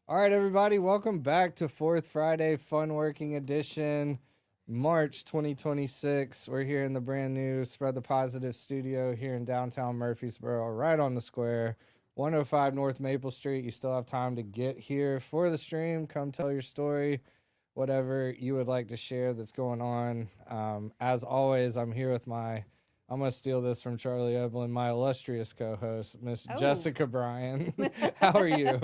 All right, everybody, welcome back to Fourth Friday Fun Working Edition, March 2026. We're here in the brand new Spread the Positive studio here in downtown Murfreesboro, right on the square, 105 North Maple Street. You still have time to get here for the stream. Come tell your story, whatever you would like to share that's going on. As always, I'm here with I'm going to steal this from Charlie Eblin, my illustrious co-host, Miss Jessica Bryan. How are you?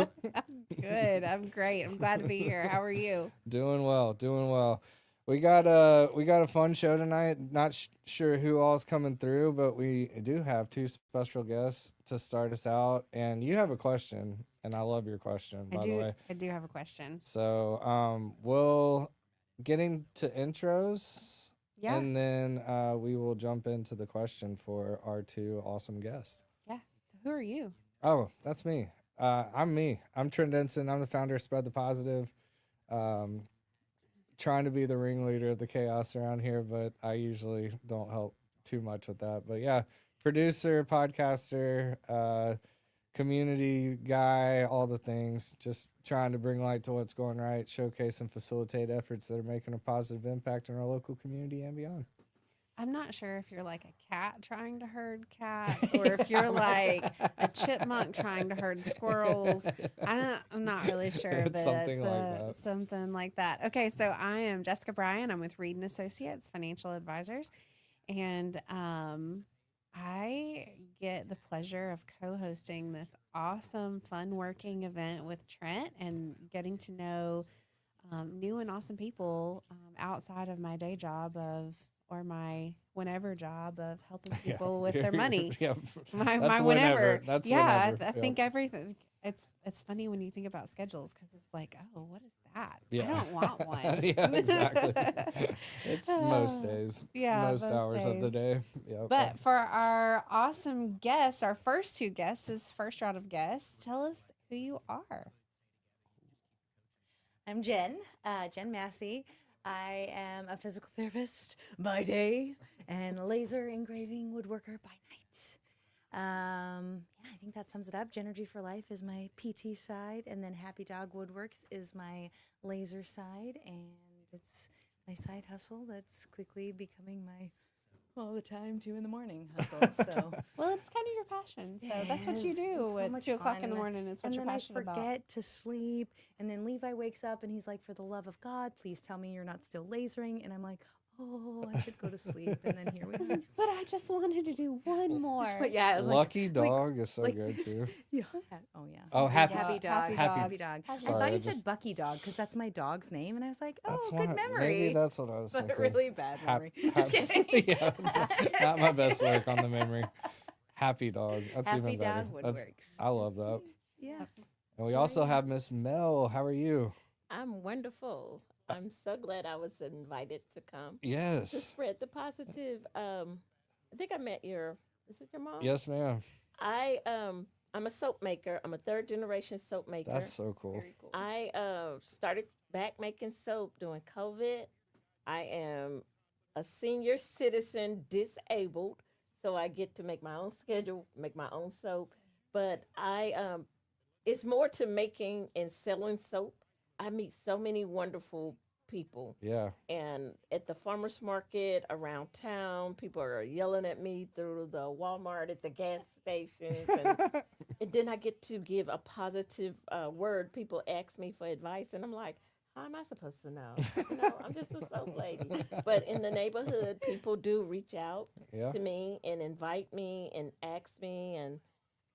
Good. I'm great. I'm glad to be here. How are you? Doing well, doing well. We got a fun show tonight. Not sure who all's coming through, but we do have two special guests to start us out. And you have a question, and I love your question, by the way. I do have a question. So, we'll get into intros, Yeah. and then we will jump into the question for our two awesome guests. Yeah. So who are you? Oh, that's me. I'm me. I'm Trent Denson. I'm the founder of Spread the Positive. Trying to be the ringleader of the chaos around here, but I usually don't help too much with that. But yeah, producer, podcaster, community guy, all the things. Just trying to bring light to what's going right, showcase and facilitate efforts that are making a positive impact in our local community and beyond. I'm not sure if you're like a cat trying to herd cats or if you're like a chipmunk trying to herd squirrels. I'm not really sure, but something like that. Okay, so I am Jessica Bryan. I'm with Reed & Associates Financial Advisors, and I get the pleasure of co-hosting this awesome, fun working event with Trent and getting to know new and awesome people outside of my day job or my whenever job of helping people with their money. My whenever. That's yeah, whenever. I think everything. It's funny when you think about schedules because it's like, oh, what is that? Yeah. I don't want one. Yeah, exactly. It's most days. Yeah, most hours of the day. Yeah. But for our awesome guests, our first two guests, this first round of guests, tell us who you are. I'm Jen Massie. I am a physical therapist by day and laser engraving woodworker by night. I think that sums it up. Genery for Life is my PT side, and then Happy Dog Woodworks is my laser side, and it's my side hustle that's quickly becoming my all the time 2 a.m. hustle. So well, it's kind of your passion. So that's what you do at 2 o'clock in the morning is what you're passionate about. And then I forget to sleep. And then Levi wakes up and he's like, for the love of God, please tell me you're not still lasering. And I'm like, oh, I should go to sleep. And then here we go. But I just wanted to do one more. Yeah, Lucky Dog is so good too. Yeah. Oh yeah. Oh, Happy Dog. Happy Dog. Sorry, I thought you said Bucky Dog because that's my dog's name, and I was like, oh, good memory. Maybe that's what I was but thinking. Really bad memory. Just kidding. Yeah, not my best work on the memory. Happy Dog. That's Happy even better. Dog Woodworks. I love that. Yeah. And we also have Miss Mel. How are you? I'm wonderful. I'm so glad I was invited to come. Yes. To spread the positive. I think I met is it your mom? Yes, ma'am. I'm a soap maker. I'm a third generation soap maker. That's so cool. Very cool. I started back making soap during COVID. I am a senior citizen disabled, so I get to make my own schedule, make my own soap. But it's more to making and selling soap. I meet so many wonderful people. Yeah. And at the farmer's market around town, people are yelling at me through the Walmart at the gas stations. And then I get to give a positive word. People ask me for advice, and I'm like, how am I supposed to know? I'm just a soap lady. But in the neighborhood, people do reach out to me and invite me and ask me, and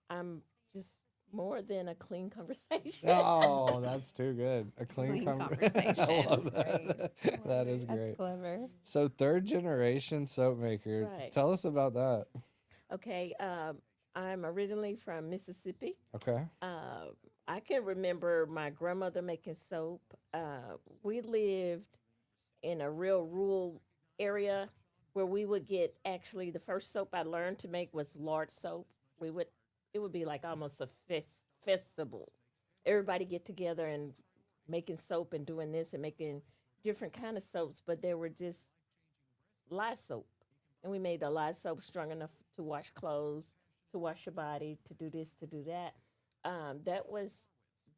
I'm just more than a clean conversation. Oh, that's too good. A clean conversation. I love that. That is great. That's clever. So third generation soap maker. Right. Tell us about that. Okay. I'm originally from Mississippi. Okay. I can remember my grandmother making soap. We lived in a real rural area where we would get actually the first soap I learned to make was lard soap. It would be like almost a festival. Everybody get together and making soap and doing this and making different kind of soaps, but they were just lye soap. And we made the lye soap strong enough to wash clothes, to wash your body, to do this, to do that. That was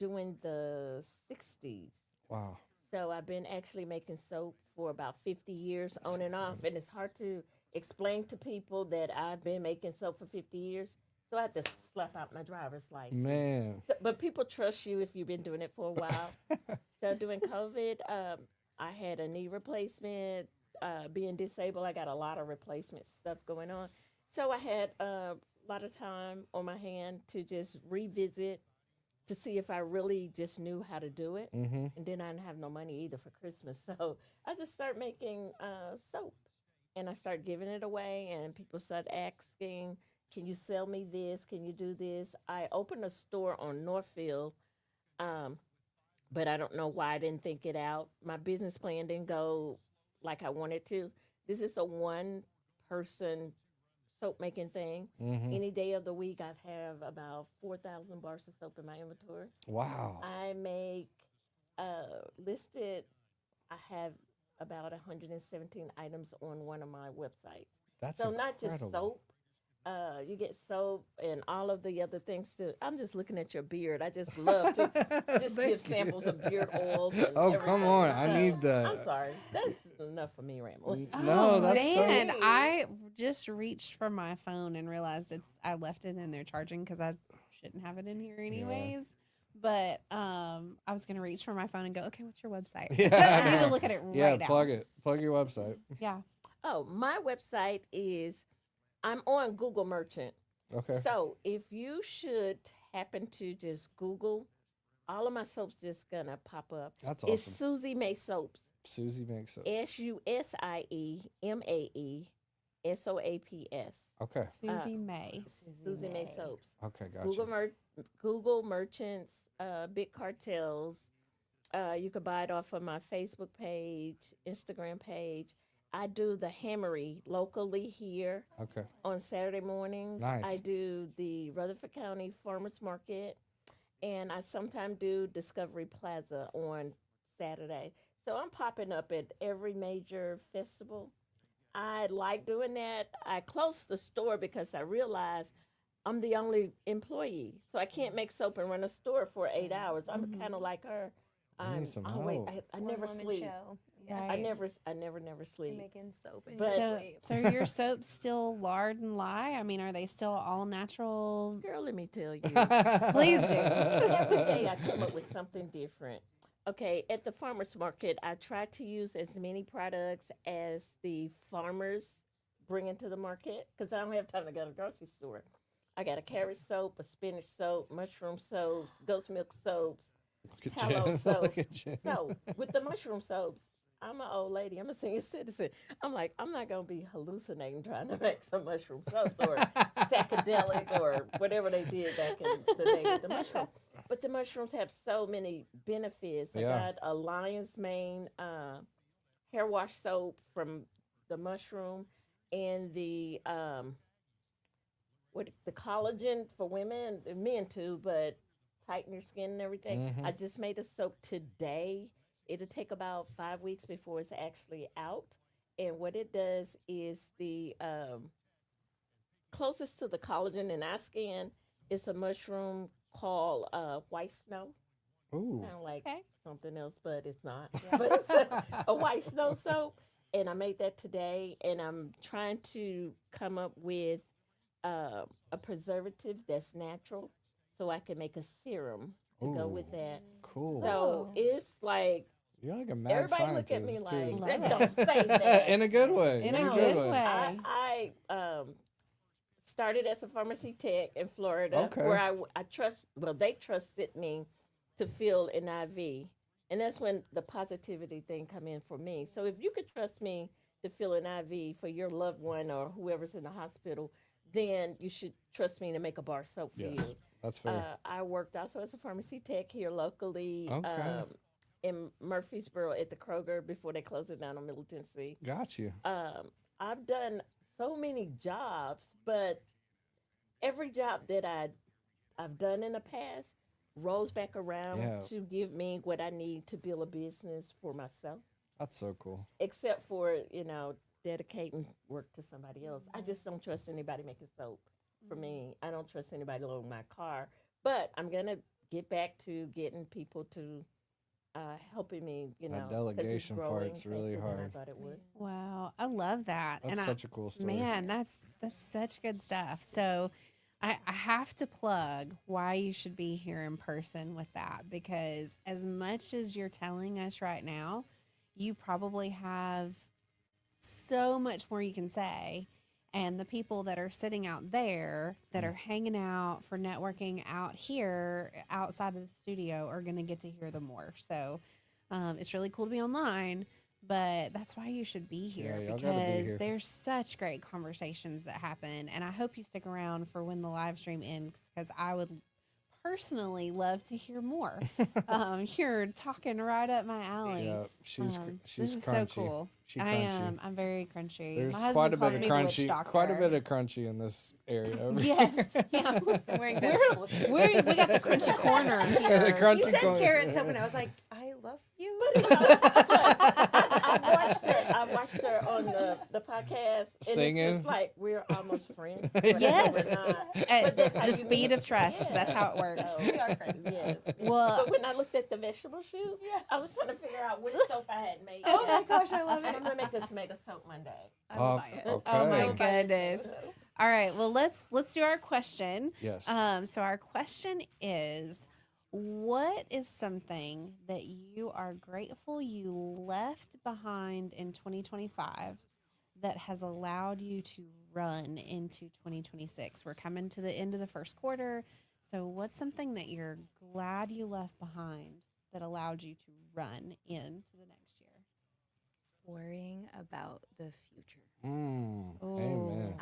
doing the 60s. Wow. So I've been actually making soap for about 50 years on and off. And it's hard to explain to people that I've been making soap for 50 years. So I have to slap out my driver's license. Man. So, but people trust you if you've been doing it for a while. So during COVID, I had a knee replacement. Being disabled, I got a lot of replacement stuff going on. So I had a lot of time on my hand to just revisit to see if I really just knew how to do it. Mm-hmm. And then I didn't have no money either for Christmas. So I just started making soap. And I started giving it away, and people started asking, can you sell me this? Can you do this? I opened a store on Northfield, but I don't know why I didn't think it out. My business plan didn't go like I wanted to. This is a one-person soap making thing. Mm-hmm. Any day of the week, I have about 4,000 bars of soap in my inventory. Wow. I make listed. I have about 117 items on one of my websites. That's so not just incredible. soap. You get soap and all of the other things too. I'm just looking at your beard. I just love to just Thank give samples of beard oils. And Oh, everything. come on. I So, need that. I'm sorry. That's enough for me rambling. No, Oh, that's man, so. I just reached for my phone and realized I left it in there charging because I shouldn't have it in here anyways. But I was gonna reach for my phone and go, okay, what's your website? Yeah. I need to look at it right Yeah, now. plug it. Plug your website. Yeah. Oh, my website is, I'm on Google Merchant. Okay. So if you should happen to just Google, all of my soaps just gonna pop up. That's It's awesome. Susie May Soaps. Susie makes it. SusiemaeSoaps. Okay. Susie May. Susie May Soaps. Okay, gotcha. Google Merchants, Big Cartels. You could buy it off of my Facebook page, Instagram page. I do the Hammery locally here Okay. on Saturday mornings. Nice. I do the Rutherford County Farmers Market, and I sometimes do Discovery Plaza on Saturday. So I'm popping up at every major festival. I like doing that. I closed the store because I realized I'm the only employee, so I can't make soap and run a store for 8 hours. I'm kind of like her. You need some always, help. I never One-woman sleep. show. Right. I never sleep. Making soap and But- So, sleep. so are your soaps still lard and lye? I mean, are they still all natural? Girl, let me tell you. Please do. Every day I come up with something different. Okay, at the farmer's market, I try to use as many products as the farmers bring into the market because I don't have time to go to the grocery store. I got a carrot soap, a spinach soap, mushroom soaps, goat's milk soaps, Look at tallow Jen. soap. Look at Jen. So with the mushroom soaps, I'm an old lady. I'm a senior citizen. I'm like, I'm not going to be hallucinating trying to make some mushroom soaps or psychedelic or whatever they did back in the day with the mushroom. But the mushrooms have so many benefits. I Yeah. got a lion's mane hair wash soap from the mushroom and the the collagen for women, men too, but tighten your skin and everything. Mhm. I just made a soap today. It'll take about 5 weeks before it's actually out. And what it does is the closest to the collagen in our skin is a mushroom called white snow. Ooh. Sound like Okay. something else, but it's not. But it's a white snow soap. And I made that today. And I'm trying to come up with a preservative that's natural so I can make a serum to go with Ooh. that. Cool. So Oh. it's like, You're like a mad everybody look scientist at me like, too. Love don't say that. In a good way. In In a a good good way. way. I started as a pharmacy tech in Florida, Okay. where they trusted me to fill an IV, and that's when the positivity thing come in for me. So if you could trust me to fill an IV for your loved one or whoever's in the hospital, then you should trust me to make a bar soap for Yes. you. That's fair. I worked also as a pharmacy tech here locally. Okay. In Murfreesboro at the Kroger before they closed it down on Middle Tennessee. Got you. I've done so many jobs, but every job that I've done in the past rolls back around Yeah. to give me what I need to build a business for myself, That's so cool. except for, dedicating work to somebody else. I just don't trust anybody making soap for me. I don't trust anybody loading my car, but I'm going to get back to getting people to helping me, you know, That 'cause it's delegation growing part's really faster than hard. I thought it would. Wow, I love that. That's and such a cool story. Man, that's such good stuff. So I have to plug why you should be here in person with that, because as much as you're telling us right now, you probably have so much more you can say. And the people that are sitting out there that are hanging out for networking out here outside of the studio are going to get to hear them more. So it's really cool to be online, but that's why you should be here, Yeah, y'all gotta be because here. there's such great conversations that happen. And I hope you stick around for when the live stream ends, because I would personally love to hear more. You're talking right up my alley. Yeah, she's This is crunchy. so cool. She I crunchy. am. I'm very crunchy. There's My quite husband a bit calls of me the witch crunchy, doctor. quite a bit of crunchy in this area. Over Yes. here. Yeah. I'm wearing vegetable shoes. We got the crunchy corner here. The crunchy You said corner. carrot soap, and I was like, I love you. I watched her on the podcast, and Singing. it's just like we're almost friends. Yes. We're not. At But that's how the you speed meet. of trust. Yeah. That's how it works. So, We are friends. yes. Well, But when I looked at the vegetable shoes, I was trying to figure out which soap I had made. Oh my gosh, I love And it. I'm gonna make the tomato soap Monday. I will buy it. Okay. oh my Okay. goodness. All right. Well, let's do our question. Yes. So our question is, what is something that you are grateful you left behind in 2025 that has allowed you to run into 2026? We're coming to the end of the first quarter. So what's something that you're glad you left behind that allowed you to run into the next year? Worrying about the future. Amen.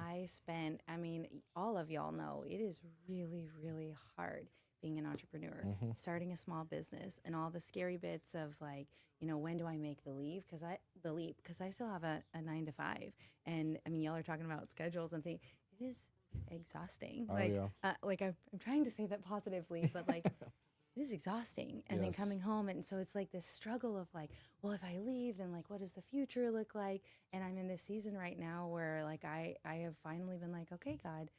I mean, all of y'all know it is really, really hard being an entrepreneur, starting a small business, and all the scary bits of like, you know, when do I make the leap? Because I still have a 9 to 5, and I mean, y'all are talking about schedules and things. It is exhausting. Oh, like, yeah. like I'm trying to say that positively, but like. It is exhausting. And then Yes. coming home. And so it's like this struggle of like, well, if I leave, then like, what does the future look like? And I'm in this season right now where like, I have finally been like, okay, God,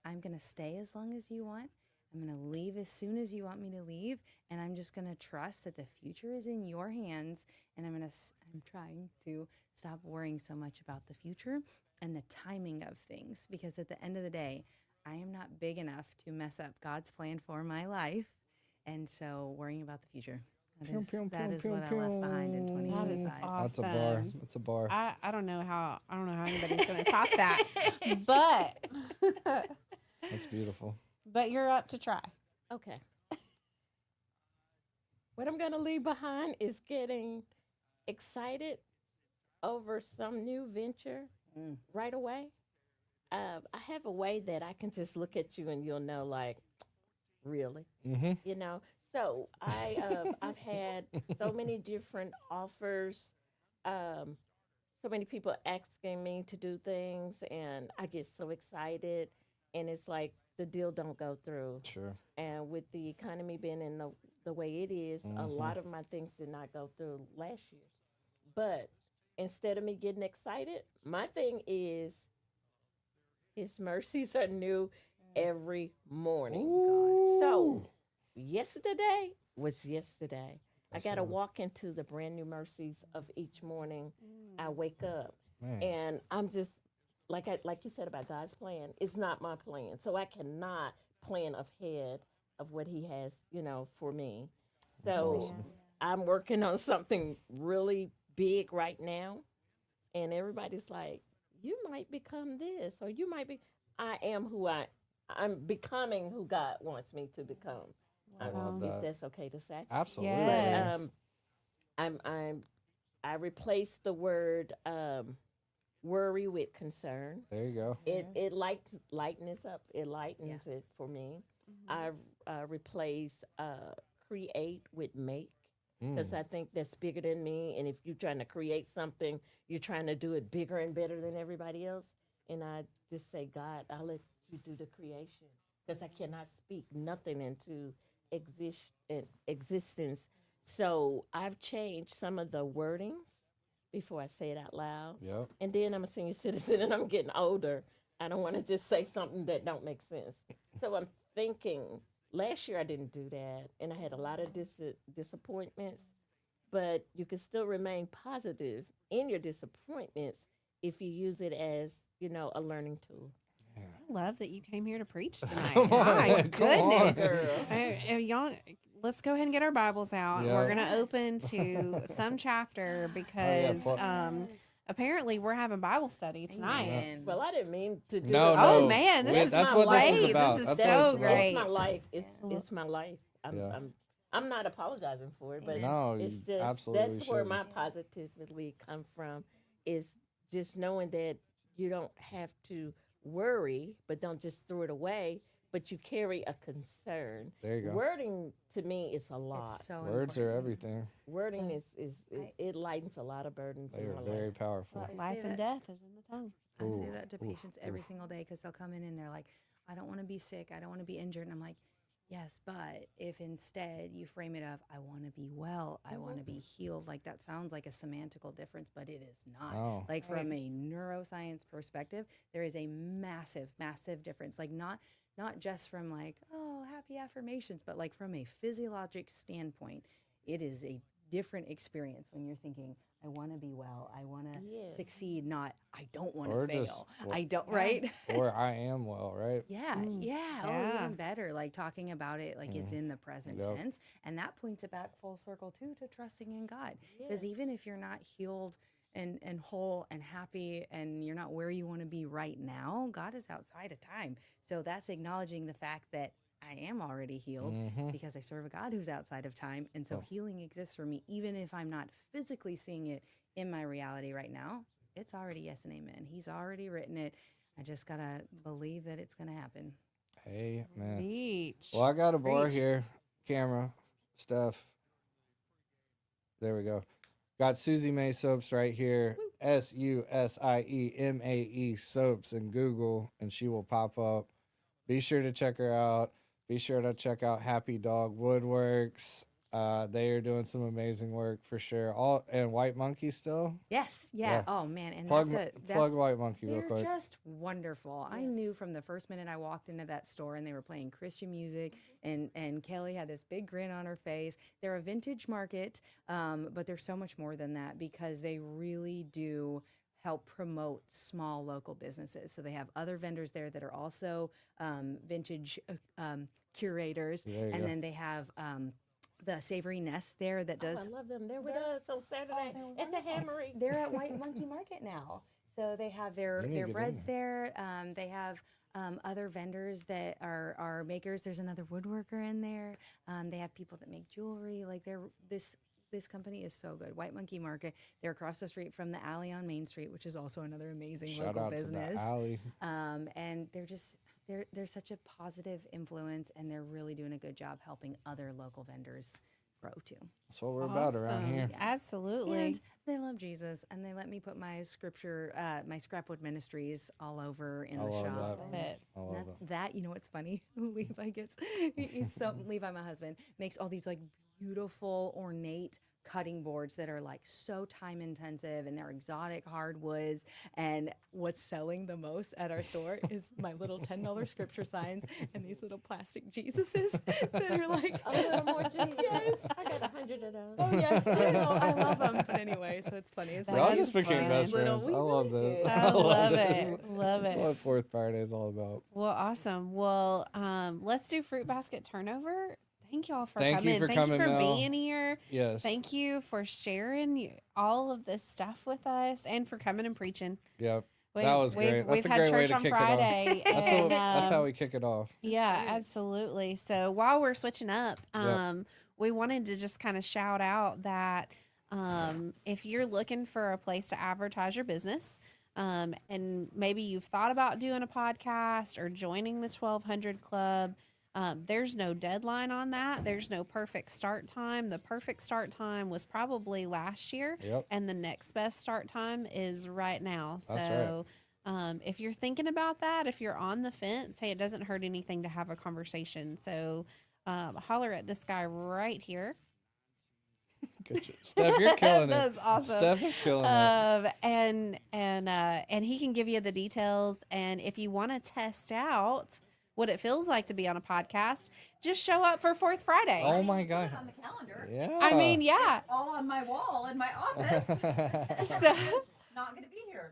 I'm going to stay as long as you want. I'm going to leave as soon as you want me to leave. And I'm just going to trust that the future is in your hands. And I'm trying to stop worrying so much about the future and the timing of things. Because at the end of the day, I am not big enough to mess up God's plan for my life. And so worrying about the future. That is what I left behind in 2025. That's a bar. Awesome. That's a bar. I don't know how anybody's going to top that, but That's beautiful. but you're up to try. Okay. What I'm gonna leave behind is getting excited over some new venture right away. I have a way that I can just look at you and you'll know, like, really, you know. So I've had so many different offers, so many people asking me to do things, and I get so excited, and it's like the deal don't go through. Sure. And with the economy being in the way it is, a lot of my things did not go through last year. But instead of me getting excited, my thing is His mercies are new every morning. So yesterday was yesterday. I got to walk into the brand new mercies of each morning I wake up. Man. And I'm just, like you said about God's plan, it's not my plan. So I cannot plan ahead of what He has, you know, for me. So I'm working on something really big right now. And everybody's like, you might become this, or you might be. I'm becoming who God wants me to become. I love If that. that's okay to say. Absolutely. Yes. I replaced the word worry with concern. There you go. It lightens up. It lightens it for me. I replace create with make, because I think that's bigger than me. And if you're trying to create something, you're trying to do it bigger and better than everybody else. And I just say, God, I'll let you do the creation, because I cannot speak nothing into existence. So I've changed some of the wordings before I say it out loud. Yep. And then I'm a senior citizen and I'm getting older. I don't want to just say something that don't make sense. So I'm thinking last year I didn't do that, and I had a lot of disappointments. But you can still remain positive in your disappointments if you use it as, a learning tool. I love that you came here to preach tonight. Come on, My come on. goodness. Girl. Y'all, let's go ahead and get our Bibles out. Yeah. We're going to open to some chapter because apparently we're having Bible study tonight. Amen. Well, I didn't mean to do No, it. no. Oh, man, this is that's my what life. this is about. This is That's what so it's about. great. It's my life. It's my life. I'm not apologizing for it, but No, it's you just absolutely that's where shouldn't. my positively come from, is just knowing that you don't have to worry, but don't just throw it away, but you carry a concern. There you go. Wording to me is a lot. It's so Words are important. everything. Wording it lightens a lot of burdens They in are my very life. powerful. I Life say and that- death is in the tongue. I say Ooh, that to oof, patients every oof. single day because they'll come in and they're like, I don't want to be sick. I don't want to be injured. And I'm like, yes, but if instead you frame it of, I want to be well, I want to be healed, like that sounds like a semantical difference, but it is not. No. Like from a neuroscience perspective, there is a massive, massive difference. Like not just from like, oh, happy affirmations, but like from a physiologic standpoint, it is a different experience when you're thinking, I want to be well, I want to Yes. succeed, not I don't want Or to just, fail. well- I don't, right? Or I am well, right? Yeah, yeah. Oh, yeah. even better. Like talking about it like it's in the present Yep. tense. And that points it back full circle too to trusting in God. Because even if you're not healed and whole and happy and you're not where you want to be right now, God is outside of time. So that's acknowledging the fact that I am already healed because I serve a God who's outside of time. And so healing exists for me, even if I'm not physically seeing it in my reality right now. It's already yes and amen. He's already written it. I just got to believe that it's going to happen. Amen. Beach. Well, I got a bar Preach. here. Camera. Steph. There we go. Got Susie May Soaps right here. SUSIEMAE Soaps in Google, and she will pop up. Be sure to check her out. Be sure to check out Happy Dog Woodworks. They are doing some amazing work for sure. And White Monkey still. Yes. Yeah. Yeah. Oh man. And Plug that's White Monkey real they're quick. just wonderful. I knew from the first minute I walked into that store and they were playing Christian music and Kelly had this big grin on her face. They're a vintage market, but they're so much more than that because they really do help promote small local businesses. So they have other vendors there that are also vintage curators. There you And go. then they have the Savory Nest there that does. I love them. They're with us on Saturday at the Hammery. They're at White Monkey Market now. So they have You need to their get in breads there. They have other vendors that are makers. There's another woodworker in there. They have people that make jewelry. Like this company is so good. White Monkey Market. They're across the street from the alley on Main Street, which is also another amazing Shout local out business. to the alley. And they're such a positive influence, and they're really doing a good job helping other local vendors grow too. That's what we're about around Awesome. here. Absolutely. And they love Jesus, and they let me put my scripture, my Scrapwood Ministries all over in I the love shop. that. And It. I love that's that. You know what's funny? Levi, my husband, makes all these like beautiful, ornate cutting boards that are like so time intensive and they're exotic hardwoods. And what's selling the most at our store is my little $10 scripture signs and these little plastic Jesuses that are like A little more Jesus. Yes. I got 100 of those. Oh yes, I know, I love them. But anyway, so it's funny. It's Y'all Y'all That's just became fun. best Little- friends. we I love really this. do. I love this. it. Love That's it. what Fourth Friday is all about. Well, awesome. Well, let's do fruit basket turnover. Thank y'all for Thank you coming. for Thank coming, you for Mel. being here. Yes. Thank you for sharing all of this stuff with us and for coming and preaching. Yep. We, That was great. We've That's a had great way church to on kick it off. Friday. That's how and, we kick it off. Yeah, absolutely. So while we're switching up, we wanted to just kind of shout out that if you're looking for a place to advertise your business, and maybe you've thought about doing a podcast or joining the 1200 Club, there's no deadline on that. There's no perfect start time. The perfect start time was probably last year, Yep. and the next best start time is right now. That's right. So if you're thinking about that, if you're on the fence, hey, it doesn't hurt anything to have a conversation. So holler at this guy right here. Good job. Steph, you're killing it. That's awesome. Steph is killing it. And he can give you the details. And if you want to test out what it feels like to be on a podcast, just show up for Fourth Friday. Oh my Put God. it on the calendar. Yeah. I mean, yeah. All on my wall in my office. So, Not going to be here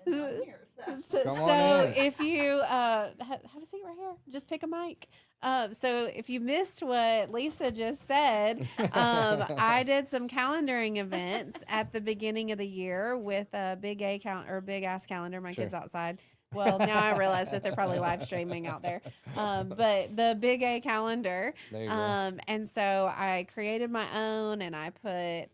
this weekend. And I'm here, so. Come on so in. if you have a seat right here, just pick a mic. So if you missed what Lisa just said, I did some calendaring events at the beginning of the year with a big ass calendar. My kids outside. Well, now I realize that they're probably live streaming out there. But the big A calendar. There you go. And so I created my own, and I put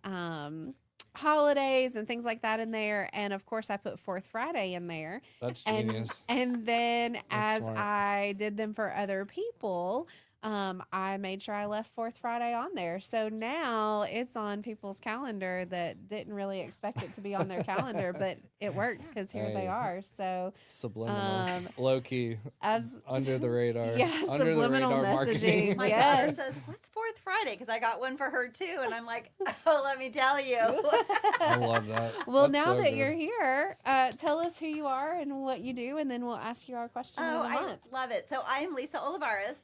holidays and things like that in there. And of course I put Fourth Friday in there. That's genius. And then as smart. I did them for other people, I made sure I left Fourth Friday on there. So now it's on people's calendar that didn't really expect it to be on their calendar, but it worked because here they Hey. are. So Subliminal. Low key. as Under the radar. Yeah, Under subliminal the radar marketing. messaging. My Yes. daughter says, "What's Fourth Friday?" Because I got one for her too, and I'm like, "Oh, let me tell you." I love that. Well, That's now so that good. you're here, tell us who you are and what you do, and then we'll ask you our question Oh, of the I month. love it. So I am Lisa Olivares.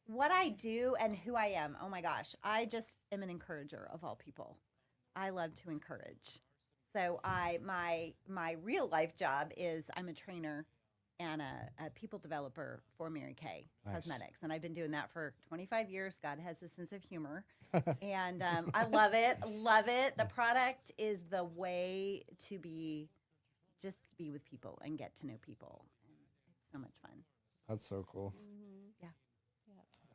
What I do and who I am. Oh my gosh, I just am an encourager of all people. I love to encourage. So my real life job is I'm a trainer and a people developer for Mary Kay Nice. Cosmetics, and I've been doing that for 25 years. God has a sense of humor, and I love it. Love it. The product is the way to be with people and get to know people. It's so much fun. That's so cool. Yeah.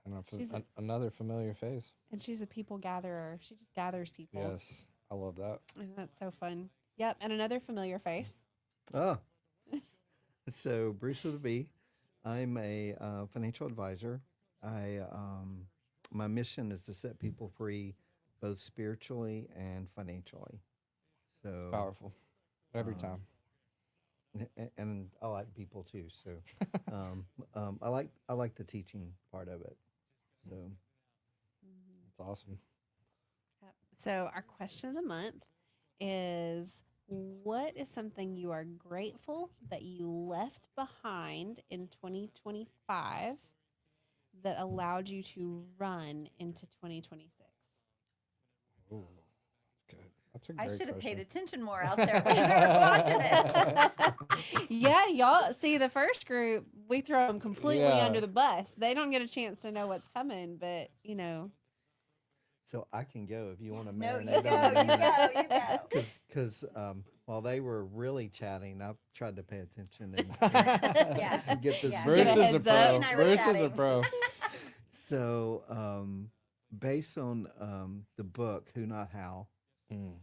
And She's another familiar face. And she's a people gatherer. She just gathers people. Yes. I love that. And that's so fun. Yep. And another familiar face. Oh, so Bruce with a B. I'm a financial advisor. My mission is to set people free, both spiritually and financially. So Powerful. Every time. and I like people too. So I like the teaching part of it. So It's awesome. Yep. So our question of the month is, what is something you are grateful that you left behind in 2025 that allowed you to run into 2026? Ooh, that's good. That's a I great should have paid question. attention more out there when you were watching it. Yeah, y'all see the first group, we throw them completely Yeah. under the bus. They don't get a chance to know what's coming, but so I can go if you want to No, you marinate go, on you that. go, you go. Because while they were really chatting, I tried to pay attention and, Yeah. and get this. Yeah. Bruce Get a is a heads pro. up. And I were Bruce is a chatting. pro. So, based on the book Who Not How, Mm.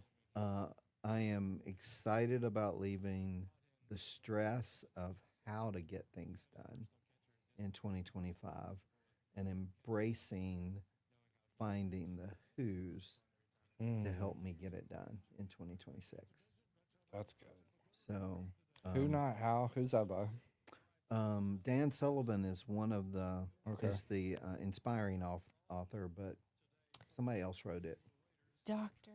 I am excited about leaving the stress of how to get things done in 2025 and embracing finding the who's to Mm. help me get it done in 2026. That's good. So, Who not how? Who's that by? Dan Sullivan is one of the Okay. is the inspiring author, but somebody else wrote it. Dr.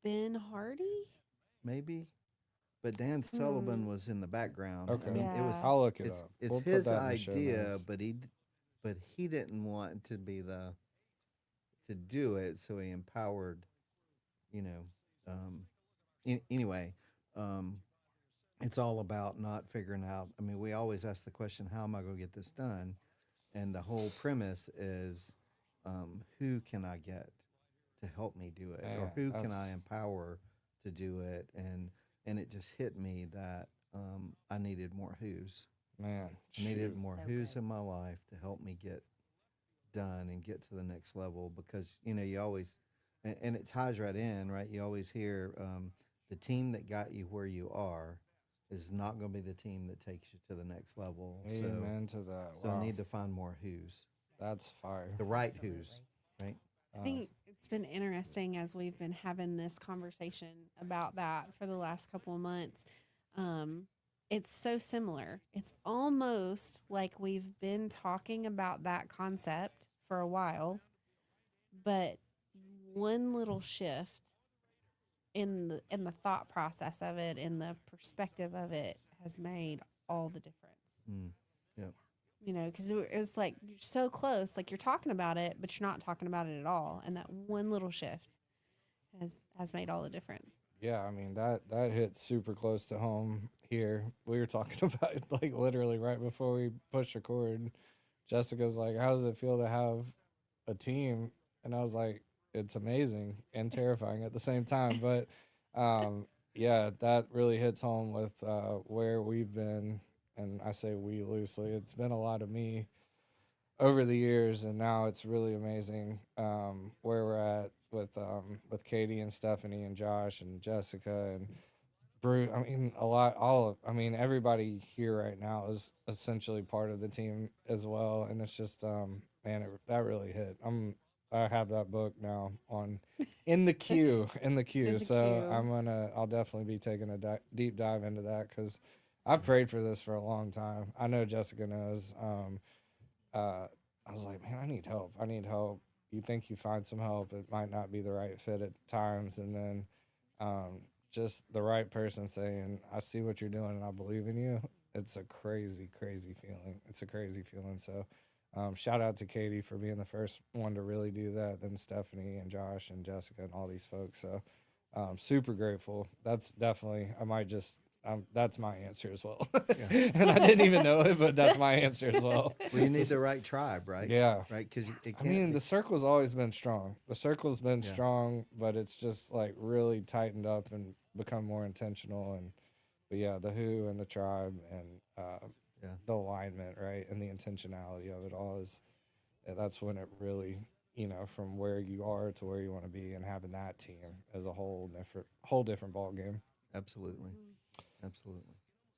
Ben Hardy? Maybe, but Dan Sullivan was in the background. Okay. I mean, it was. Yeah. I'll look it It's up. it's We'll put his that in the show idea, notes. but he didn't want to be to do it, so he empowered. Anyway, it's all about not figuring out. I mean, we always ask the question, "How am I going to get this done?" And the whole premise is, who can I get to help me do it, or Man, who can I that's- empower to do it? And it just hit me that I needed more who's. Man, I needed shoot. more So who's good. in my life to help me get done and get to the next level, because you always and it ties right in, right? You always hear the team that got you where you are is not going to be the team that takes you to the next level. Amen to that. So Wow. I need to find more who's, That's fire. the right who's, right? I think it's been interesting as we've been having this conversation about that for the last couple of months. It's so similar. It's almost like we've been talking about that concept for a while, but one little shift in the thought process of it, in the perspective of it, has made all the difference. Yep. You know, because it was like you're so close, like you're talking about it, but you're not talking about it at all, and that one little shift has made all the difference. Yeah, I mean that hit super close to home here. We were talking about it like literally right before we pushed record. Jessica's like, "How does it feel to have a team?" And I was like, "It's amazing and terrifying at the same time." But yeah, that really hits home with where we've been, and I say we loosely. It's been a lot of me over the years, and now it's really amazing where we're at with Katie and Stephanie and Josh and Jessica and Bruce. I mean, everybody here right now is essentially part of the team as well, and it's just man, that really hit. I have that book now in the queue. the So queue. I'll definitely be taking a deep dive into that because I've prayed for this for a long time. I know Jessica knows. I was like, man, I need help. You think you find some help, it might not be the right fit at times, and then just the right person saying, I see what you're doing and I believe in you. It's a crazy feeling. So shout out to Katie for being the first one to really do that, then Stephanie and Josh and Jessica and all these folks. So super grateful. That's definitely, that's my answer as well. And I didn't even know it, but that's my answer as well. Well, you need the right tribe, right? Yeah. Right, because it I can't. mean, the circle's always been strong. The circle's been strong, but it's just like really tightened up and become more intentional. But yeah, the who and the tribe and the alignment, right, and the intentionality of it all that's when it really, from where you are to where you want to be, and having that team as a whole different ball game. Absolutely. Absolutely.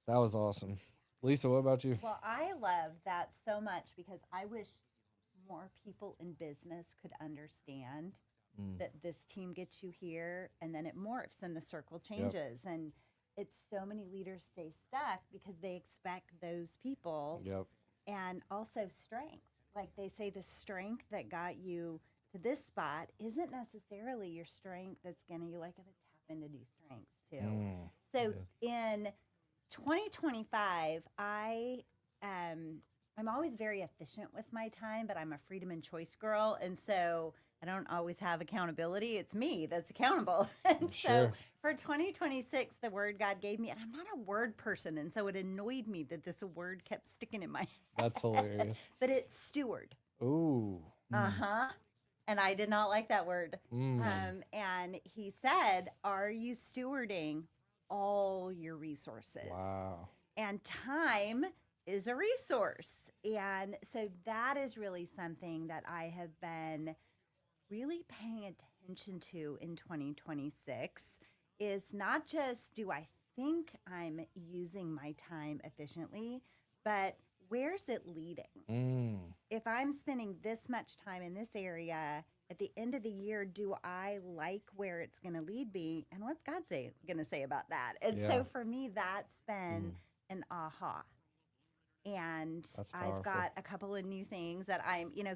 That was awesome. Lisa, what about you? Well, I love that so much because I wish more people in business could understand that this team gets you here and then it morphs and the circle changes. Yep. And it's so many leaders stay stuck because they expect those people. Yep. And also strength. Like they say, the strength that got you to this spot isn't necessarily your strength that's going to tap into new strengths too. So in 2025, I'm always very efficient with my time, but I'm a freedom and choice girl. And so I don't always have accountability. It's me that's accountable. And so for 2026, the word God gave me, and I'm not a word person. And so it annoyed me that this word kept sticking in my head. That's hilarious. But it's steward. Ooh. Uh-huh. And I did not like that word. And he said, are you stewarding all your resources? Wow. And time is a resource. And so that is really something that I have been really paying attention to in 2026 is not just do I think I'm using my time efficiently, but where's it leading? If I'm spending this much time in this area, at the end of the year, do I like where it's going to lead me? And what's God going to say about that? And so for me, that's been an aha. And I've got a couple of new things that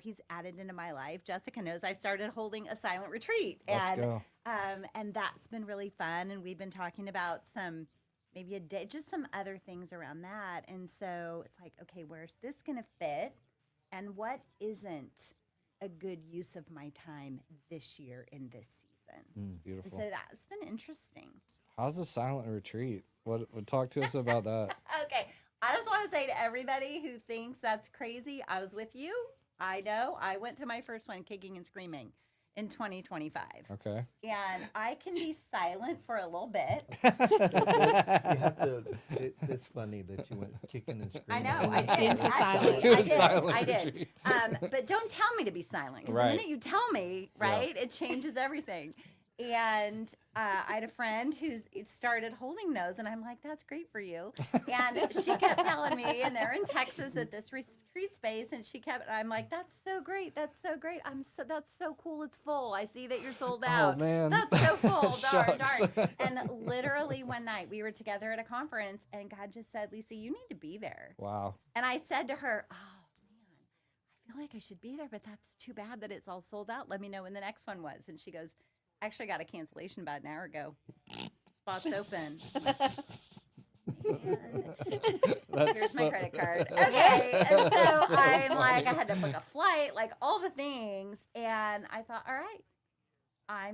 he's added into my life. Jessica knows I've started holding a silent retreat. Let's go. And that's been really fun. And we've been talking about maybe a day, just some other things around that. And so it's like, okay, where's this going to fit? And what isn't a good use of my time this year in this season? It's beautiful. And so that's been interesting. How's the silent retreat? What talk to us about that? Okay. I just want to say to everybody who thinks that's crazy, I was with you. I know. I went to my first one kicking and screaming in 2025. Okay. And I can be silent for a little bit. You have to. It's funny that you went kicking and screaming. I know. I did. Into Actually, silence. To I a did. silent I did. retreat. But don't tell me to be silent because Right. the minute you tell me, right, it changes everything. And I had a friend who started holding those, and I'm like, that's great for you. And she kept telling me, and they're in Texas at this retreat space, and I'm like, that's so great. That's so great. That's so cool. It's full. I see that you're sold out. Oh, man. That's so full. Darn. Shucks. And literally one night we were together at a conference, and God just said, Lisa, you need to be there. Wow. And I said to her, oh, man, I feel like I should be there, but that's too bad that it's all sold out. Let me know when the next one was. And she goes, Actually got a cancellation about an hour ago. Spot's open. That's Here's my so- credit card. Okay. And so I'm like, I had to book a flight, like all the things. And I thought, all right, I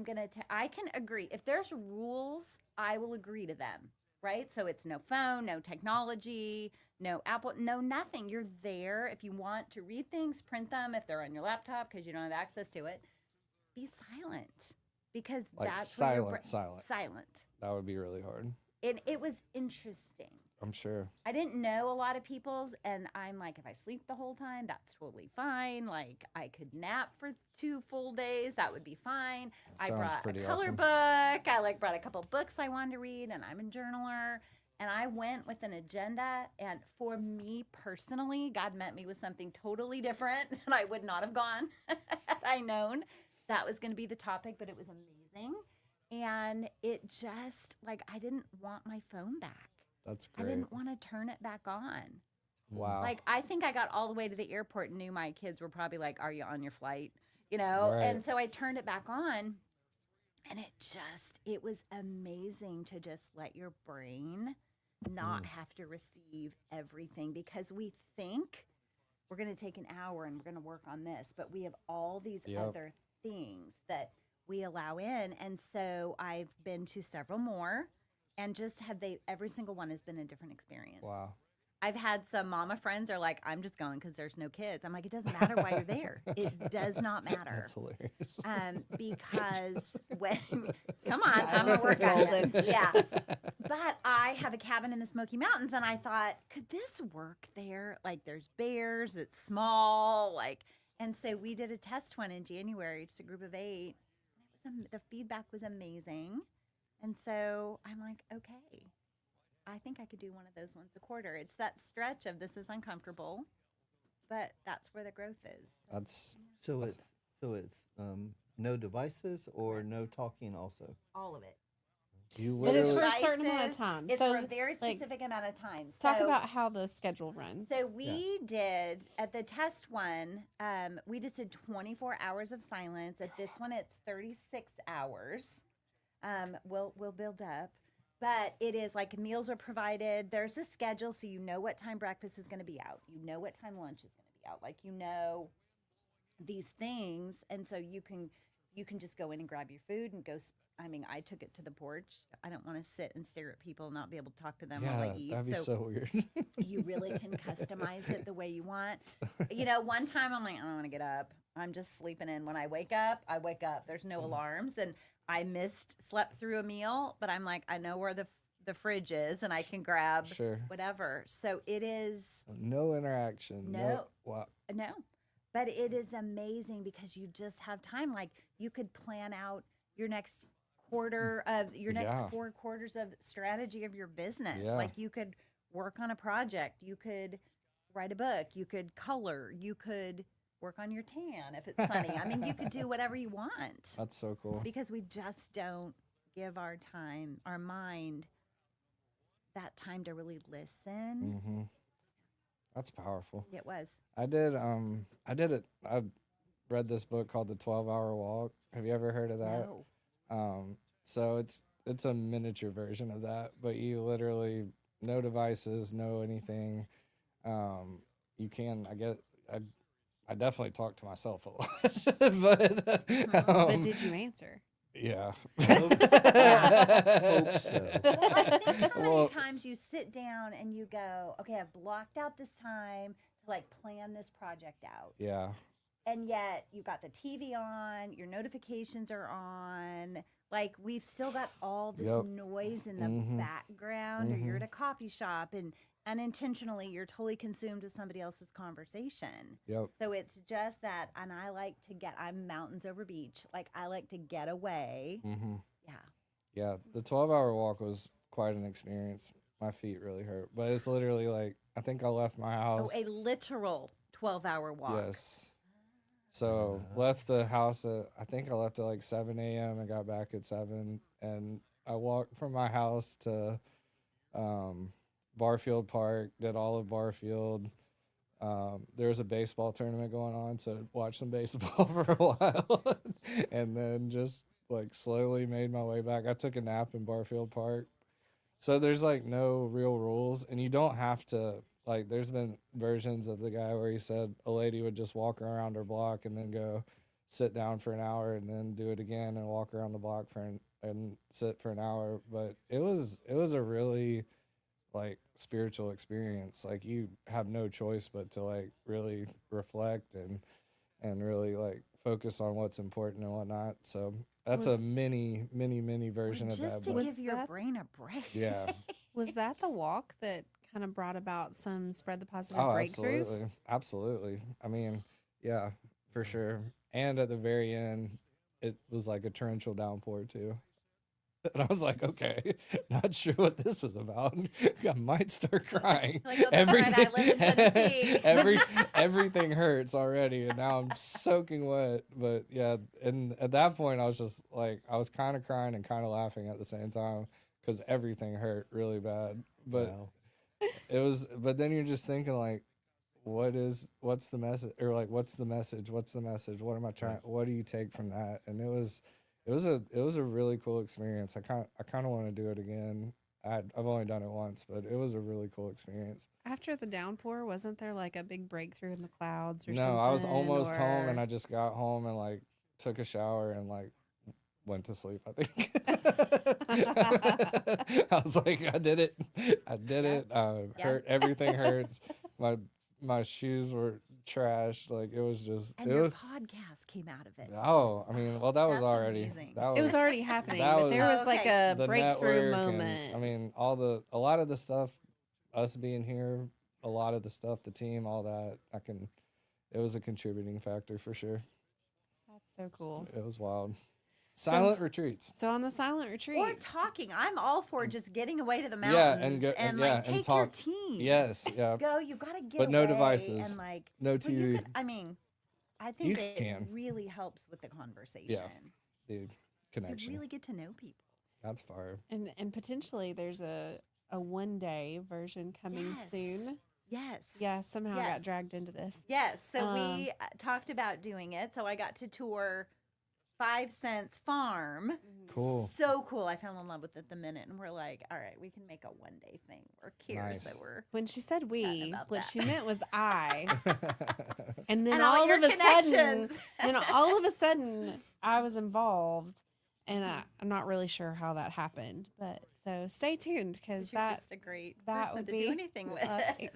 can agree. If there's rules, I will agree to them. Right. So it's no phone, no technology, no Apple, no nothing. You're there. If you want to read things, print them. If they're on your laptop because you don't have access to it, be silent. Because Like that's where your silent. silent. That would be really hard. It was interesting. I'm sure. I didn't know a lot of people's, and I'm like, if I sleep the whole time, that's totally fine. Like, I could nap for 2 full days, that would be fine. I Sounds brought a pretty color awesome. book. I brought a couple books I wanted to read, and I'm a journaler. And I went with an agenda, and for me personally, God met me with something totally different, and I would not have gone had I known that was going to be the topic, but it was amazing. And it just, like, I didn't want my phone back. That's I great. didn't want to turn it back on. Wow. Like, I think I got all the way to the airport and knew my kids were probably like, are you on your flight? You know? Right. And so I turned it back on, and it was amazing to just let your brain not have to receive everything, because we think we're going to take an hour and we're going to work on this, but we have all these Yep. other things that we allow in. And so I've been to several more, and just every single one has been a different experience. Wow. I've had some mama friends are like, I'm just going because there's no kids. I'm like, it doesn't matter why you're there. It does not matter. That's hilarious. Because come on, I'm Silence gonna work is on golden. it. Yeah. But I have a cabin in the Smoky Mountains, and I thought, could this work there? Like, there's bears, it's small, like, and so we did a test one in January, just a group of 8. The feedback was amazing, and so I'm like, okay, I think I could do one of those once a quarter. It's that stretch of this is uncomfortable, but that's where the growth is. That's So it's no devices or no talking also. All of it. you But it's literally. for a certain amount of Devices, time. It's So, for a very like, specific amount of time. talk So- about how the schedule runs. So we did at the test one, we just did 24 hours of silence. At this one, it's 36 hours. We'll build up, but it is like meals are provided. There's a schedule, so you know what time breakfast is going to be out. You know what time lunch is going to be out. Like, you know these things, and so you can just go in and grab your food and go. I mean, I took it to the porch. I don't want to sit and stare at people and not be able to talk to them while Yeah, I eat. that'd be so weird. You really can customize it the way you want. You know, one time I'm like, I don't want to get up. I'm just sleeping in. When I wake up, I wake up. There's no alarms. And I slept through a meal, but I'm like, I know where the fridge is and I can grab Sure. whatever. So it is, No interaction. No. Wow. no, but it is amazing because you just have time. Like, you could plan out your next quarter of your next Yeah. 4 quarters of strategy of your business. Yeah. Like, you could work on a project, you could write a book, you could color, you could work on your tan if it's sunny. I mean, you could do whatever you want, That's so cool. because we just don't give our mind that time to really listen. Mm-hmm. That's powerful. It was. I read this book called The 12-Hour Walk. Have you ever heard of that? No. So it's a miniature version of that, but you literally no devices, no anything. You can, I definitely talk to myself a lot, but but did you answer? yeah. Hope so. Well, I think how many Well- times you sit down and you go, okay, I've blocked out this time to, like, plan this project out. Yeah. And yet you've got the TV on, your notifications are on. Like, we've still got all this Yep. noise in the Mhm. background, or you're Mhm. at a coffee shop and unintentionally you're totally consumed with somebody else's conversation. Yep. So it's just that, and I'm mountains over beach. Like, I like to get away. Mm-hmm. Yeah. Yeah. The 12-hour walk was quite an experience. My feet really hurt, but it's literally like, I think I left my house. Oh, a literal 12-hour walk. Yes. So left the house I think I left at like 7 a.m. and got back at 7, and I walked from my house to Barfield Park, did all of Barfield. There was a baseball tournament going on, so watched some baseball for a while, and then just like slowly made my way back. I took a nap in Barfield Park. So there's like no real rules, and you don't have to, like, there's been versions of the guy where he said a lady would just walk around her block and then go sit down for an hour and then do it again and walk around the block and sit for an hour. But it was a really like spiritual experience. Like, you have no choice but to like really reflect and really like focus on what's important and whatnot. So that's a mini version of that. Just to But give your that- brain a break. yeah. Was that the walk that kind of brought about some spread the positive Oh, breakthroughs? absolutely. I mean, yeah, for sure. And at the very end, it was like a torrential downpour too. And I was like, okay, not sure what this is about. I might start crying. Like, oh, that's right, I live in Tennessee. Everything hurts already, and now I'm soaking wet. But yeah, and at that point, I was just like, I was kind of crying and kind of laughing at the same time because everything hurt really bad. But Wow. it was. But then you're just thinking like, what's the message, or like, what's the message? What am I trying? Right. What do you take from that? And it was a really cool experience. I kind of want to do it again. I've only done it once, but it was a really cool experience. After the downpour, wasn't there like a big breakthrough in the clouds or No, something? I was almost home, and or- I just got home and like took a shower and like went to sleep, I think. I was like, I did it. Yeah. Hurt. Everything hurts. My shoes were trashed. Like, it was just. And it your was, podcast came out of it. oh, I mean, well, that was That's already. amazing. That It was already happening, that but there was was like Okay. a the breakthrough network and, moment. I mean, a lot of the stuff, us being here, a lot of the stuff, the team, all that. It was a contributing factor for sure. That's so cool. It was wild. Silent retreats. So on the silent retreat, Or talking. I'm all for just getting away to the mountains Yeah, and go- and and- like yeah, and take your talk. team. Yes, yeah. Go. You got to get But no away devices, and like no well, you TV. could- I mean, I You think it can. really helps with the conversation. The You connection. really get to know people. That's fire. and potentially there's a 1-day version coming Yes. soon. Yes. Yeah, somehow I got Yes. dragged into this. Yes. So we talked about doing it. So I got to tour 5 Cents Farm. Cool. So cool. I fell in love with it the minute, and we're like, all right, we can make a 1-day thing. We're here, Nice. so we're. When she said we, about what that. she meant was I. And then And all all your of a sudden, connections. then all of a sudden, I was involved, and I'm not really sure how that happened. But so stay tuned because You're that just a great that person would to be do anything with.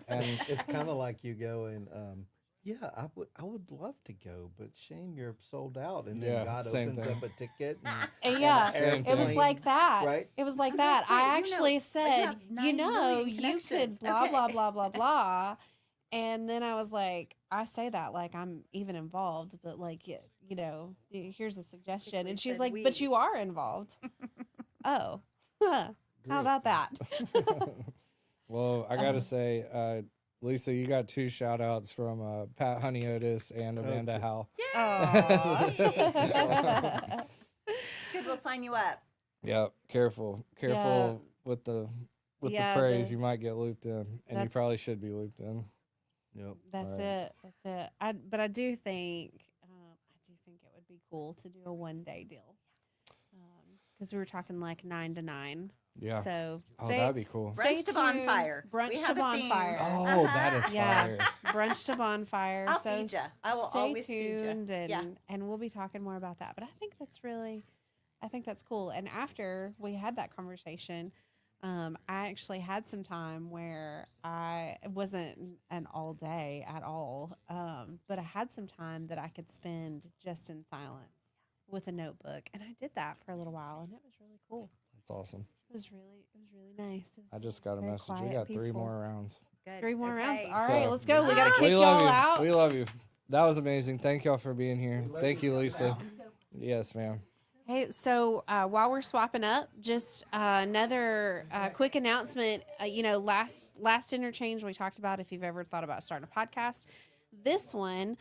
And It's kind of like you go and yeah, I would love to go, but shame you're sold out, and then Yeah, God same opens thing. up a ticket. And and yeah, Same it was thing. like that. Right? It was like I'm that. like, wait, I you know, actually you said, have 9 you million could connections. blah Okay. blah blah blah blah, and then I was like, I say that like I'm even involved, but like here's a suggestion, Basically and she's said like, but we. you are involved. Oh, huh. How about that? well, I gotta say, Lisa, you got 2 shout outs from Pat Honeyotis and Amanda Howe. Aw. Good, we'll sign you up. Yep. Careful Yeah. with the Yeah, praise. the- You might get looped in, and you That's- probably should be looped in. Yep. That's Right. it. That's it. But I do think it would be cool to do a 1-day deal. Because we were talking like 9 to 9. Yeah. So Oh, stay, that'd be cool. stay Brunch to tuned. bonfire. Brunch We to have a theme. bonfire. Oh, that is Yeah. fire. Brunch to bonfire. I'll so feed ya. I will stay always feed ya. tuned and Yeah. and we'll be talking more about that. But I think that's cool. And after we had that conversation, I actually had some time where it wasn't an all day at all, but I had some time that I could spend just in silence with a notebook, and I did that for a little while, and it was really cool. That's awesome. It was really nice. It was I just got a very message. We quiet, got 3 peaceful. more rounds. Good. 3 more rounds. Okay. All right, So- let's go. We got to We kick love y'all you. out. We love you. That was amazing. Thank y'all for being here. Thank you, Lisa. Yes, ma'am. Hey, so while we're swapping up, just another quick announcement. Last interchange we talked about if you've ever thought about starting a podcast. This one,